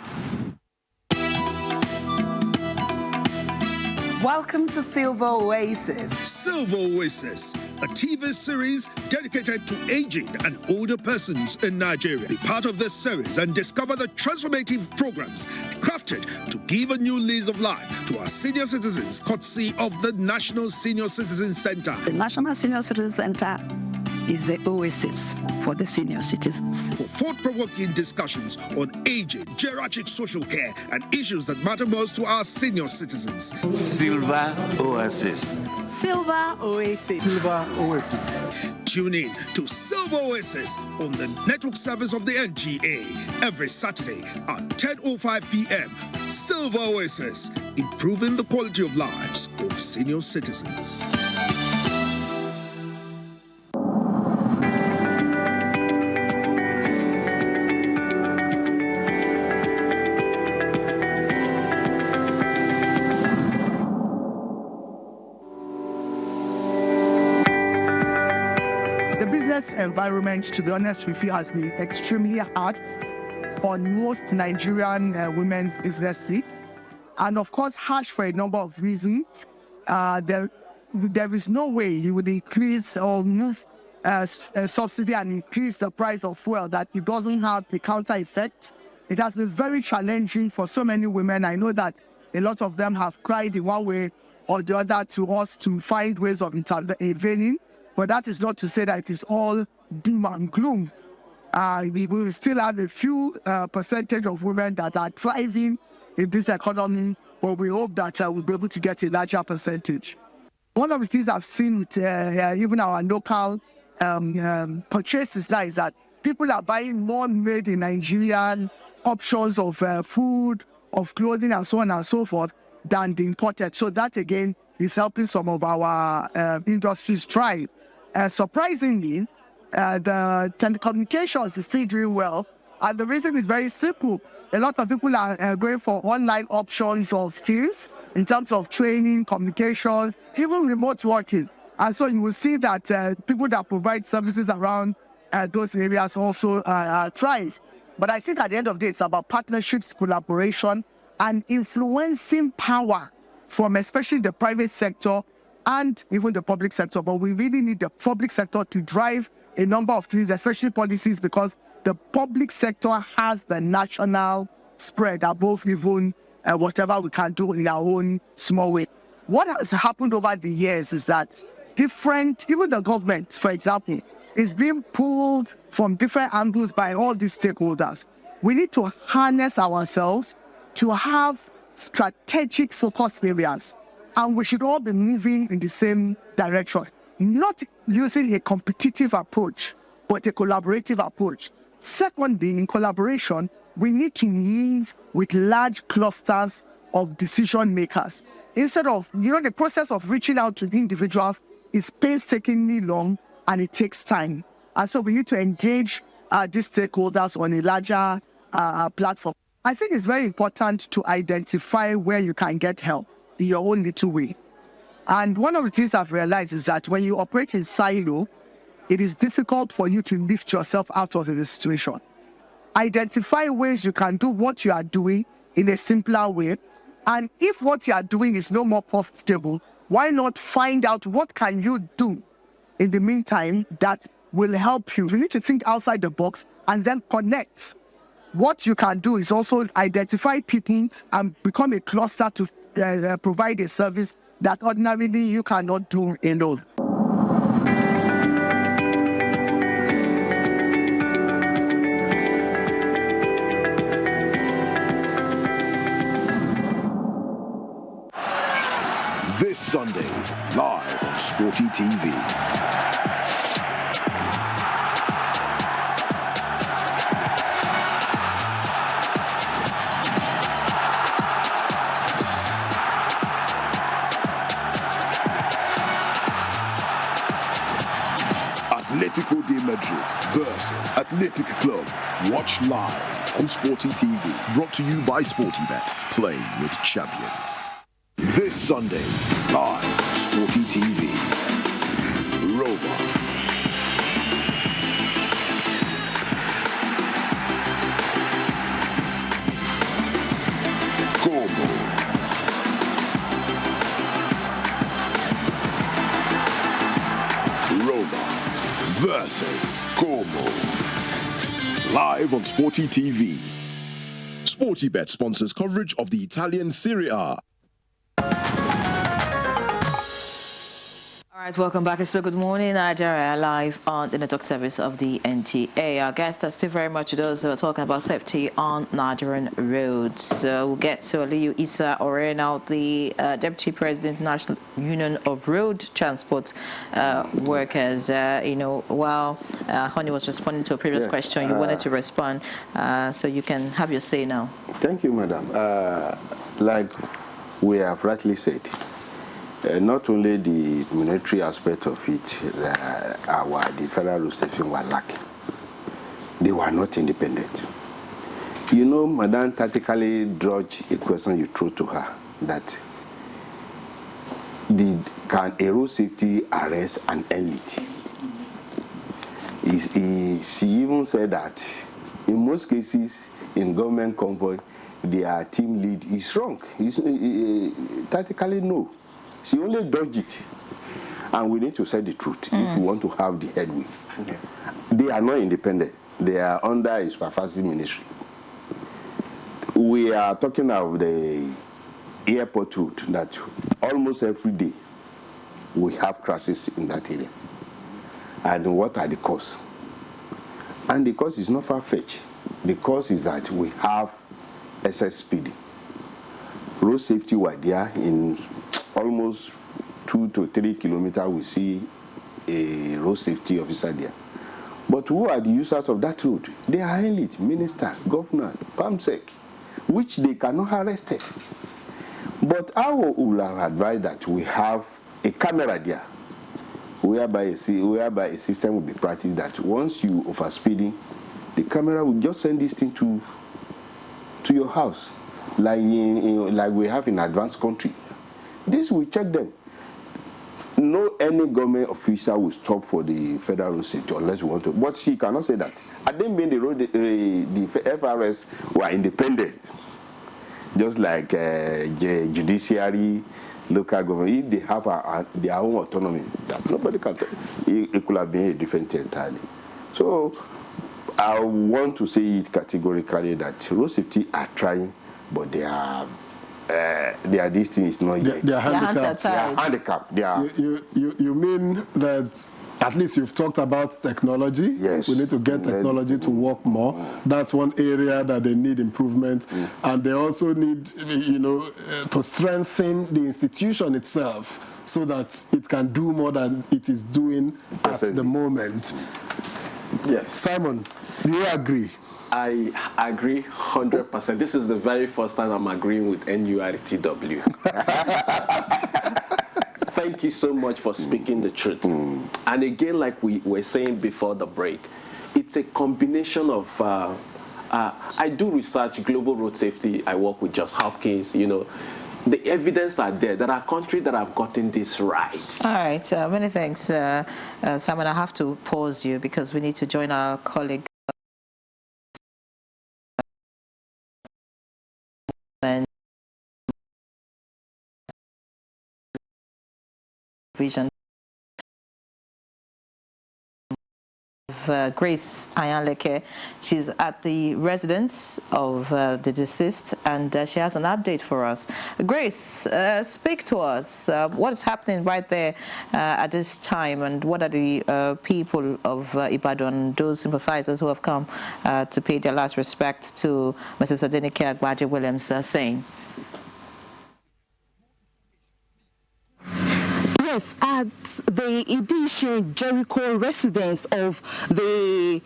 Welcome to Silver Oasis. Silver Oasis, a TV series dedicated to aging and older persons in Nigeria. Be part of this series and discover the transformative programs crafted to give a new lease of life to our senior citizens, courtesy of the National Senior Citizen Center. The National Senior Citizen Center is the oasis for the senior citizens. For thought-provoking discussions on aging, geriatric social care, and issues that matter most to our senior citizens. Silver Oasis. Silver Oasis. Silver Oasis. Tune in to Silver Oasis on the network service of the NTA every Saturday at 10:05 p.m. Silver Oasis, improving the quality of lives of senior citizens. Environment, to be honest with you, has been extremely hard on most Nigerian women's businesses, and of course harsh for a number of reasons. There is no way you would increase or move subsidy and increase the price of fuel that it doesn't have the counter effect. It has been very challenging for so many women. I know that a lot of them have cried in one way or the other to us to find ways of intervening. But that is not to say that it is all doom and gloom. We will still have a few percentage of women that are thriving in this economy, but we hope that we'll be able to get a larger percentage. One of the things I've seen with even our local purchases now is that people are buying more made in Nigerian options of food, of clothing, and so on and so forth than the imported. So that, again, is helping some of our industries thrive. Surprisingly, the telecommunications is still doing well, and the reason is very simple. A lot of people are going for online options of skills in terms of training, communications, even remote working. And so you will see that people that provide services around those areas also thrive. But I think at the end of the day, it's about partnerships, collaboration, and influencing power from especially the private sector and even the public sector. But we really need the public sector to drive a number of things, especially policies, because the public sector has the national spread above even whatever we can do in our own small way. What has happened over the years is that even the government, for example, is being pulled from different angles by all these stakeholders. We need to harness ourselves to have strategic focus areas, and we should all be moving in the same direction, not using a competitive approach, but a collaborative approach. Secondly, in collaboration, we need to move with large clusters of decision makers. Instead of, the process of reaching out to individuals is painstakingly long and it takes time. And so we need to engage these stakeholders on a larger platform. I think it's very important to identify where you can get help in your own little way. And one of the things I've realized is that when you operate in silo, it is difficult for you to lift yourself out of the situation. Identify ways you can do what you are doing in a simpler way. And if what you are doing is no more profitable, why not find out what can you do in the meantime that will help you? You need to think outside the box and then connect. What you can do is also identify people and become a cluster to provide a service that ordinarily you cannot do alone. This Sunday, live on Sporty TV. Atletico de Madrid versus Athletic Club. Watch live on Sporty TV. Brought to you by Sportybet. Play with champions. This Sunday, live on Sporty TV. Roma. Como. Roma versus Como. Live on Sporty TV. Sportybet sponsors coverage of the Italian Serie A. All right, welcome back. It's still Good Morning Nigeria, live on the network service of the NTA. Our guest are still very much those who are talking about safety on Nigerian roads. We'll get to Aliyu Issa Ore now, the Deputy President, National Union of Road Transport Workers. While Honey was responding to a previous question, you wanted to respond, so you can have your say now. Thank you, Madam. Like we have rightly said, not only the monetary aspect of it, the federal road station were lacking. They were not independent. You know, Madam tactically dodged a question you threw to her, that can a road safety arrest an elite? She even said that in most cases, in government convoy, their team lead is wrong. Tactically, no. She only dodged it. And we need to say the truth if we want to have the headway. Okay. They are not independent. They are under a supervisory ministry. We are talking of the airport route that almost every day we have crashes in that area. And what are the causes? And the cause is not far-fetched. The cause is that we have excess speeding. Road safety were there in almost 2 to 3 kilometers. We see a road safety officer there. But who are the users of that road? They are elite, minister, governor, PAMSEC, which they cannot arrest. But I will have advised that we have a camera there, whereby a system will be practiced that once you overspeeding, the camera will just send this thing to your house, like we have in advanced country. This will check them. No any government official will stop for the federal road safety unless you want to. But she cannot say that. I didn't mean the FRS were independent, just like judiciary, local government. If they have their own autonomy, that nobody can. It could have been a different thing entirely. So I want to say it categorically that road safety are trying, but this thing is not yet. They are handicapped. They are handicapped. They are. You mean that at least you've talked about technology? Yes. We need to get technology to work more. That's one area that they need improvement. And they also need, to strengthen the institution itself so that it can do more than it is doing at the moment. Yes. Simon, do you agree? I agree 100%. This is the very first time I'm agreeing with NURTW. Thank you so much for speaking the truth. And again, like we were saying before the break, it's a combination of, I do research global road safety. I work with Johns Hopkins, the evidence are there. There are countries that have gotten this right. All right, many thanks, Simon. I have to pause you because we need to join our colleague. vision. Grace Ayanleke. She's at the residence of the deceased, and she has an update for us. Grace, speak to us. What is happening right there at this time, and what are the people of Ibadan, those sympathizers who have come to pay their last respect to Mrs. Adenike Agbaje Williams saying? Yes, at the Idishin Jericho residence of the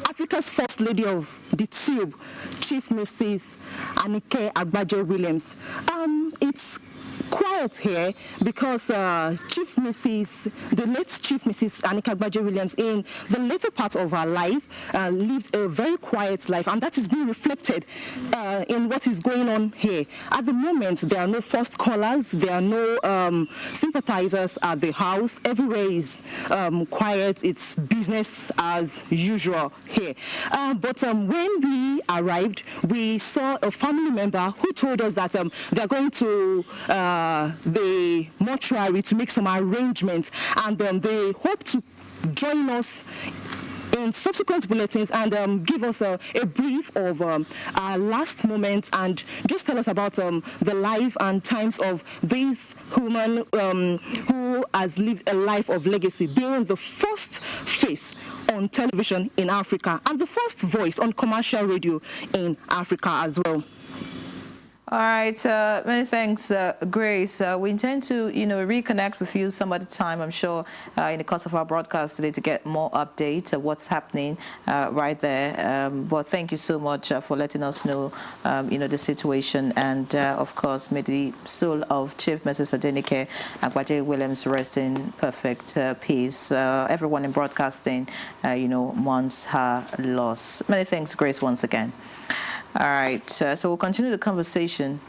Africa's first lady of the tube, Chief Mrs. Adenike Agbaje Williams. It's quiet here because the late Chief Mrs. Adenike Agbaje Williams, in the later part of her life, lived a very quiet life, and that is being reflected in what is going on here. At the moment, there are no first callers, there are no sympathizers at the house. Everywhere is quiet. It's business as usual here. But when we arrived, we saw a family member who told us that they are going to the mortuary to make some arrangements, and they hope to join us in subsequent bulletins and give us a brief of our last moments and just tell us about the life and times of this woman who has lived a life of legacy, being the first face on television in Africa and the first voice on commercial radio in Africa as well. All right, many thanks, Grace. We intend to, reconnect with you some other time, I'm sure, in the course of our broadcast today to get more updates of what's happening right there. But thank you so much for letting us know, the situation. And, of course, may the soul of Chief Mrs. Adenike Agbaje Williams rest in perfect peace. Everyone in broadcasting, mourns her loss. Many thanks, Grace, once again. All right, so we'll continue the conversation.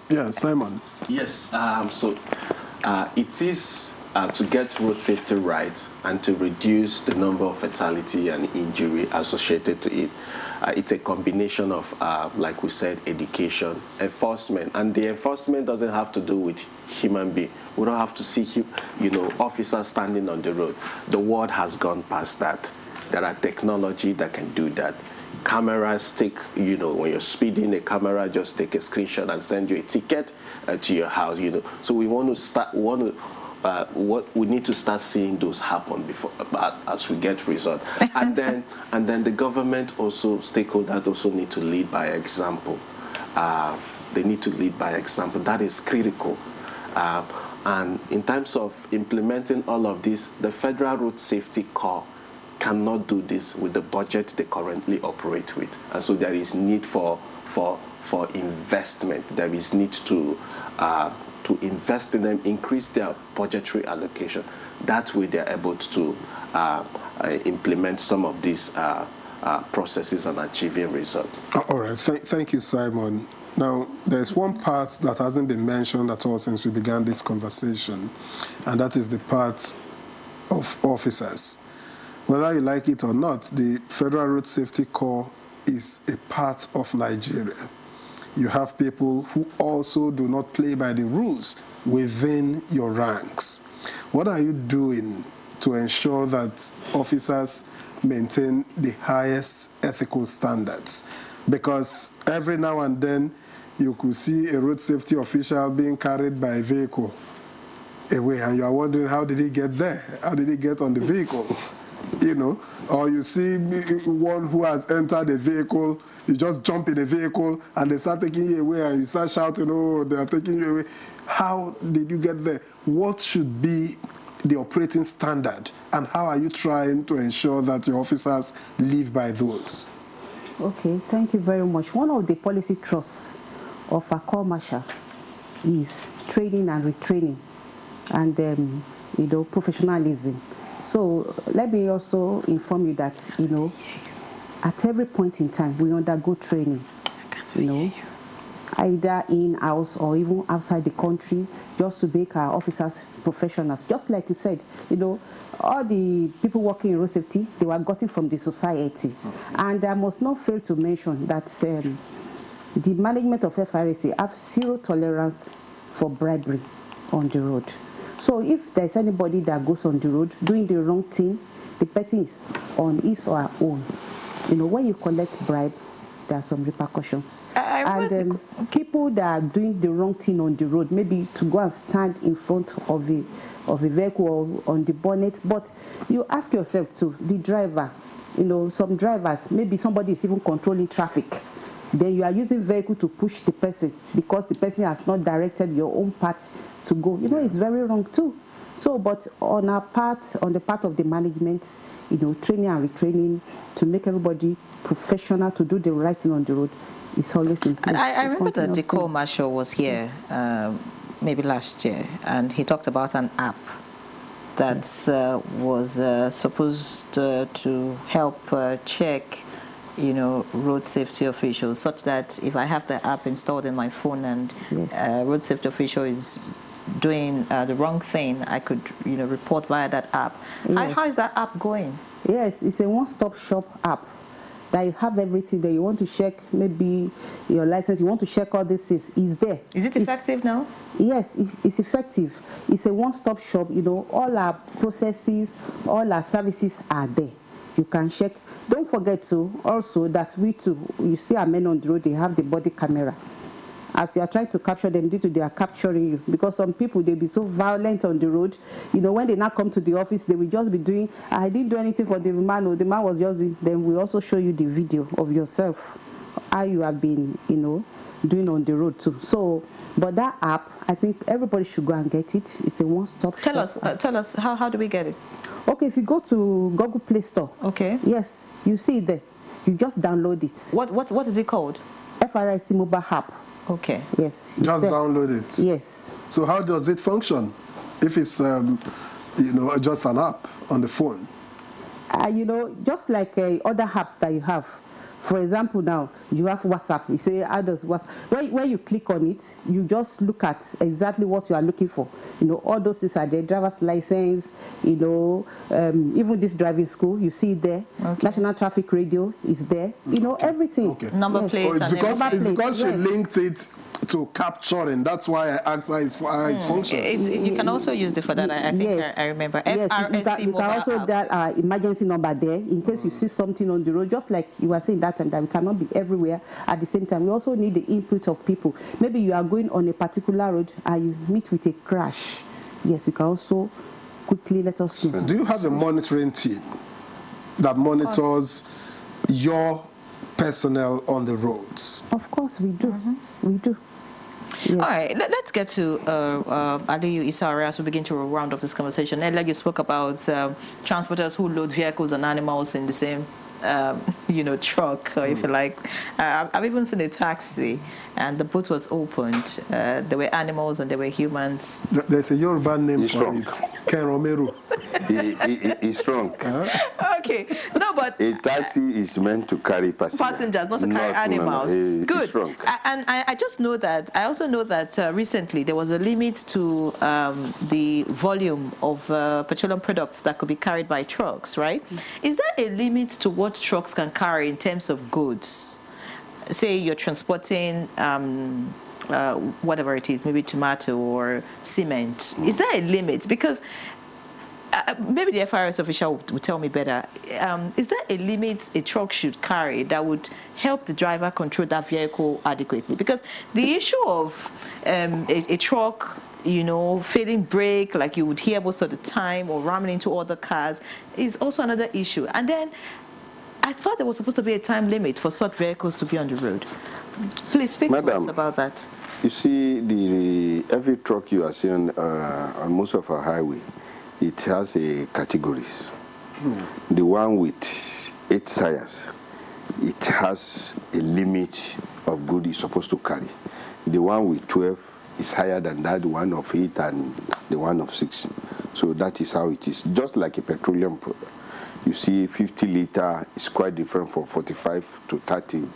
Yeah, Simon. Yes, it is to get road safety right and to reduce the number of fatality and injury associated to it. It's a combination of, like we said, education, enforcement, and the enforcement doesn't have to do with human being. We don't have to see, officers standing on the road. The world has gone past that. There are technology that can do that. Cameras take, when you're speeding, a camera just take a screenshot and send you a ticket to your house, So we want to we need to start seeing those happen before, as we get results. and then the government also, stakeholders also need to lead by example. They need to lead by example. That is critical. And in terms of implementing all of this, the Federal Road Safety Corps cannot do this with the budget they currently operate with, and so there is need for investment. There is need to invest in them, increase their budgetary allocation. That way, they are able to implement some of these processes and achieving results. All right, thank you, Simon. Now, there's one part that hasn't been mentioned at all since we began this conversation, and that is the part of officers. Whether you like it or not, the Federal Road Safety Corps is a part of Nigeria. You have people who also do not play by the rules within your ranks. What are you doing to ensure that officers maintain the highest ethical standards? Because every now and then you could see a road safety official being carried by a vehicle away, and you are wondering, how did he get there? How did he get on the vehicle? Or you see one who has entered a vehicle, you just jump in a vehicle and they start taking you away and you start shouting, oh, they are taking you away. How did you get there? What should be the operating standard, and how are you trying to ensure that your officers live by those? Okay, thank you very much. One of the policy thrusts of a corps marshal is training and retraining and, professionalism. So let me also inform you that, at every point in time, we undergo training, either in-house or even outside the country, just to make our officers professionals. Just like you said, all the people working in road safety, they were gotten from the society. And I must not fail to mention that the management of FRSA have zero tolerance for bribery. on the road. So if there's anybody that goes on the road doing the wrong thing, the person is on his or her own. You know, when you collect bribe, there are some repercussions. And people that are doing the wrong thing on the road, maybe to go and stand in front of a vehicle or on the bonnet, but you ask yourself too, the driver, you know, some drivers, maybe somebody is even controlling traffic. Then you are using vehicle to push the person because the person has not directed your own path to go. You know, it's very wrong too. So, but on our part, on the part of the management, you know, training and retraining to make everybody professional to do the right thing on the road is always important. I remember that the co-marshal was here maybe last year, and he talked about an app that was supposed to help check, you know, road safety officials, such that if I have the app installed in my phone and road safety official is doing the wrong thing, I could, you know, report via that app. Yes. How is that app going? Yes, it's a one-stop shop app that you have everything there. You want to check maybe your license, you want to check all this is there. Is it effective now? Yes, it's effective. It's a one-stop shop. You know, all our processes, all our services are there. You can check. Don't forget to also that we too, you see our men on the road, they have the body camera. As you are trying to capture them, they are capturing you. Because some people, they be so violent on the road. You know, when they now come to the office, they will just be doing, I didn't do anything for the man, or the man was just doing. Then we also show you the video of yourself, how you have been, you know, doing on the road too. So, but that app, I think everybody should go and get it. It's a one-stop shop. Tell us, how do we get it? Okay, if you go to Google Play Store. Okay. Yes, you see it there. You just download it. What is it called? FRIC mobile app. Okay. Yes. Just download it. Yes. So how does it function if it's, you know, just an app on the phone? You know, just like other apps that you have. For example, now you have WhatsApp. You say, how does WhatsApp? When you click on it, you just look at exactly what you are looking for. You know, all those things are there. Driver's license, you know, even this driving school, you see it there. Okay. National Traffic Radio is there. You know, everything. Okay. Number plates. It's because she linked it to capturing. That's why I asked her how it functions. You can also use it for that. I think I remember. Yes, FRSC you can also that emergency number there in case you see something on the road. Just like you were saying that time, that we cannot be everywhere at the same time. We also need the input of people. Maybe you are going on a particular road and you meet with a crash. Yes, you can also quickly let us know. Do you have a monitoring team that monitors your personnel on the roads? Of course we do. We do. Yes. All right, let's get to Aliyu Isara as we begin to round up this conversation. Earlier you spoke about transporters who load vehicles and animals in the same you know, truck, or if you like. I've even seen a taxi and the boot was opened. There were animals and there were humans. There's a Yoruba name for it. Ken Romero. He's strong. Okay. No, but a taxi is meant to carry passengers, not to carry animals. Good. And I just know that, I also know that recently there was a limit to the volume of petroleum products that could be carried by trucks, right? Is there a limit to what trucks can carry in terms of goods? Say you're transporting whatever it is, maybe tomato or cement. Is there a limit? Because maybe the FRS official will tell me better. Is there a limit a truck should carry that would help the driver control that vehicle adequately? Because the issue of a truck, you know, failing brake, like you would hear most of the time, or ramming into other cars, is also another issue. And then I thought there was supposed to be a time limit for such vehicles to be on the road. Please speak to us about that. You see, every truck you are seeing on most of our highway, it has a categories. The one with 8 tires, it has a limit of good it's supposed to carry. The one with 12 is higher than that, the one of 8 and the one of 6. So that is how it is. Just like a petroleum product. You see 50 liter is quite different from 45 to 30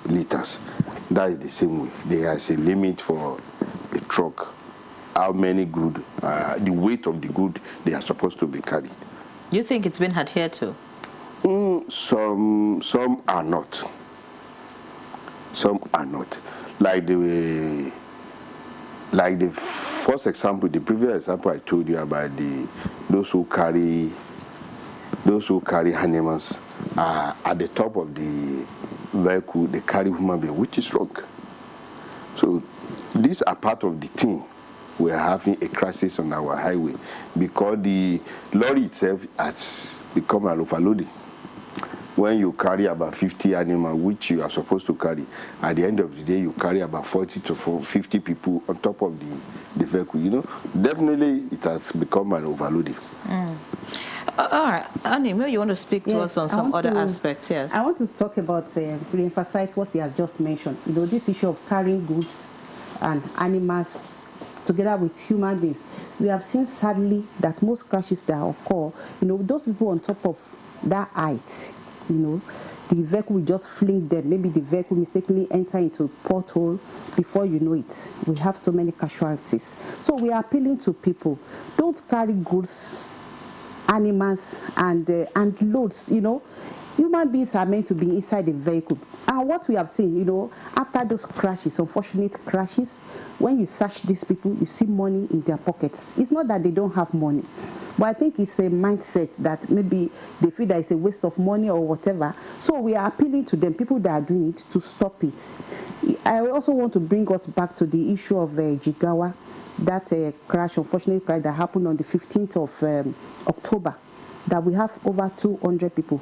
liters. That is the same way. There is a limit for a truck, how many good, the weight of the good they are supposed to be carried. You think it's been adhered to? Some are not. Some are not. Like the first example, the previous example I told you about those who carry animals at the top of the vehicle, they carry human being, which is wrong. So these are part of the thing. We are having a crisis on our highway because the lorry itself has become an overloading. When you carry about 50 animals, which you are supposed to carry, at the end of the day, you carry about 40 to 50 people on top of the vehicle. You know, definitely it has become an overloading. All right, Annie, maybe you want to speak to us on some other aspects, yes? I want to talk about, re-emphasize what he has just mentioned. You know, this issue of carrying goods and animals together with human beings. We have seen, sadly, that most crashes that occur, you know, those people on top of that height, you know, the vehicle will just fling them. Maybe the vehicle mistakenly enter into a pothole. Before you know it, we have so many casualties. So we are appealing to people, don't carry goods, animals, and loads, you know. Human beings are meant to be inside the vehicle. And what we have seen, you know, after those crashes, unfortunate crashes, when you search these people, you see money in their pockets. It's not that they don't have money, but I think it's a mindset that maybe they feel that it's a waste of money or whatever. So we are appealing to them, people that are doing it, to stop it. I also want to bring us back to the issue of Jigawa, that crash, unfortunate crash that happened on the 15th of October, that we have over 200 people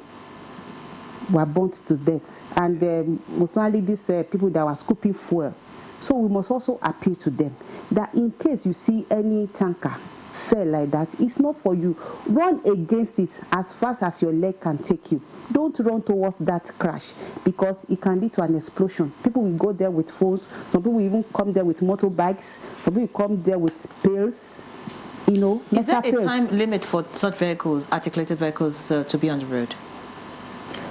were burnt to death, and most likely these people that were scooping fuel. So we must also appeal to them that in case you see any tanker fell like that, it's not for you. Run against it as fast as your leg can take you. Don't run towards that crash because it can lead to an explosion. People will go there with phones. Some people will even come there with motorbikes. Some people will come there with pails. You know, is there a time limit for such vehicles, articulated vehicles, to be on the road?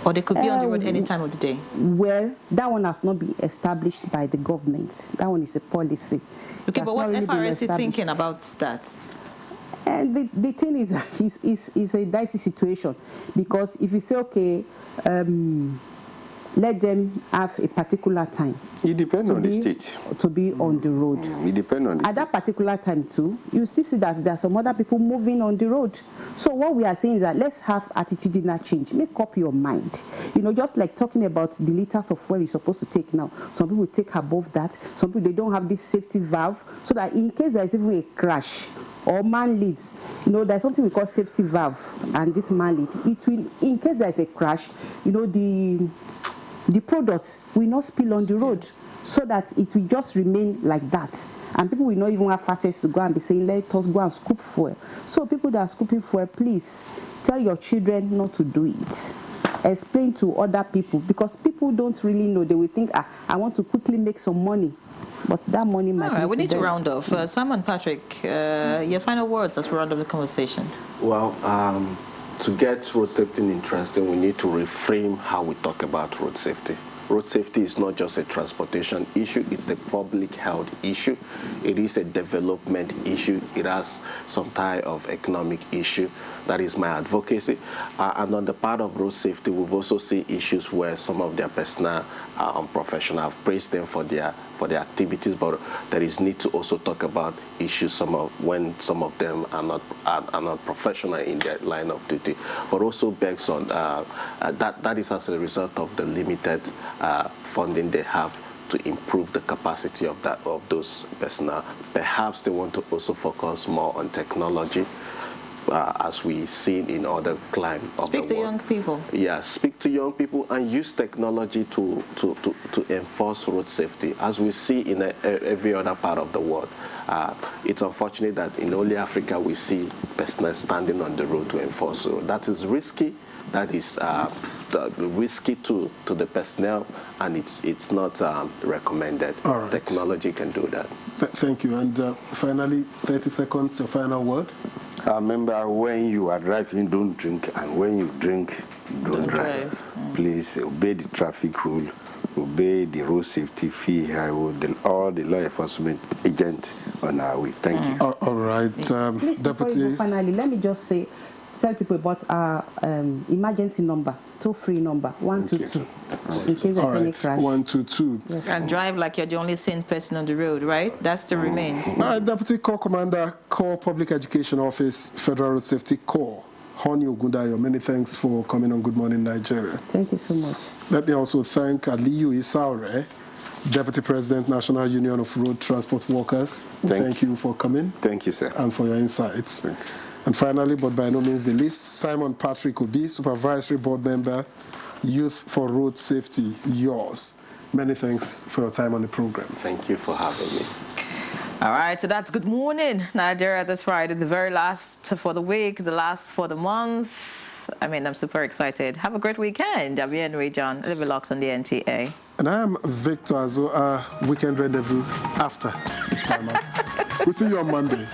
Or they could be on the road any time of the day? Well, that one has not been established by the government. That one is a policy. Okay, but what's FRSC thinking about that? And the thing is a dicey situation, because if you say, okay, let them have a particular time. It depends on the state. To be on the road. It depends on the At that particular time too, you still see that there are some other people moving on the road. So what we are saying is that let's have attitudinal change. Make up your mind. You know, just like talking about the liters of fuel you're supposed to take now. Some people take above that. Some people, they don't have this safety valve, so that in case there is even a crash or man leads, you know, there's something we call safety valve, and this man lead, it will, in case there is a crash, you know, the product will not spill on the road, so that it will just remain like that. And people will not even have access to go and be saying, let us go and scoop fuel. So people that are scooping fuel, please tell your children not to do it. Explain to other people, because people don't really know. They will think, I want to quickly make some money. But that money might. All right, we need to round off. Simon Patrick, your final words as we round up the conversation. Well, to get road safety interesting, we need to reframe how we talk about road safety. Road safety is not just a transportation issue, it's a public health issue. It is a development issue. It has some type of economic issue. That is my advocacy. And on the part of road safety, we've also seen issues where some of their personnel are unprofessional. I've praised them for their activities, but there is need to also talk about issues when some of them are not professional in their line of duty. But also begs on that is as a result of the limited funding they have to improve the capacity of those personnel. Perhaps they want to also focus more on technology, as we've seen in other climes of the world. Speak to young people. Yeah, speak to young people and use technology to enforce road safety, as we see in every other part of the world. It's unfortunate that in only Africa we see personnel standing on the road to enforce. So that is risky. That is risky to the personnel, and it's not recommended. All right. Technology can do that. Thank you. And finally, 30 seconds, your final word. Remember, when you are driving, don't drink, and when you drink, don't drive. Please obey the traffic rule, obey the road safety fee, all the law enforcement agents on our way. Thank you. All right, Please, Deputy. Finally, let me just say, tell people about our emergency number, toll-free number, 122, in case of any crash. 122. Yes. And drive like you're the only sane person on the road, right? That still remains. Deputy Corps Commander, Corps Public Education Office, Federal Road Safety Corps, Honey Ogundayo, many thanks for coming on Good Morning Nigeria. Thank you so much. Let me also thank Aliyu Isaure, Deputy President, National Union of Road Transport Workers. Thank you for coming. Thank you, sir. And for your insights. And finally, but by no means the least, Simon Patrick Obi, Supervisory Board Member, Youth for Road Safety, yours. Many thanks for your time on the program. Thank you for having me. All right, so that's Good Morning Nigeria this Friday, the very last for the week, the last for the month. I mean, I'm super excited. Have a great weekend. I'm Ian Ray John, live locked on the NTA. And I am Victor Azo, weekend rendezvous after this time out. We'll see you on Monday.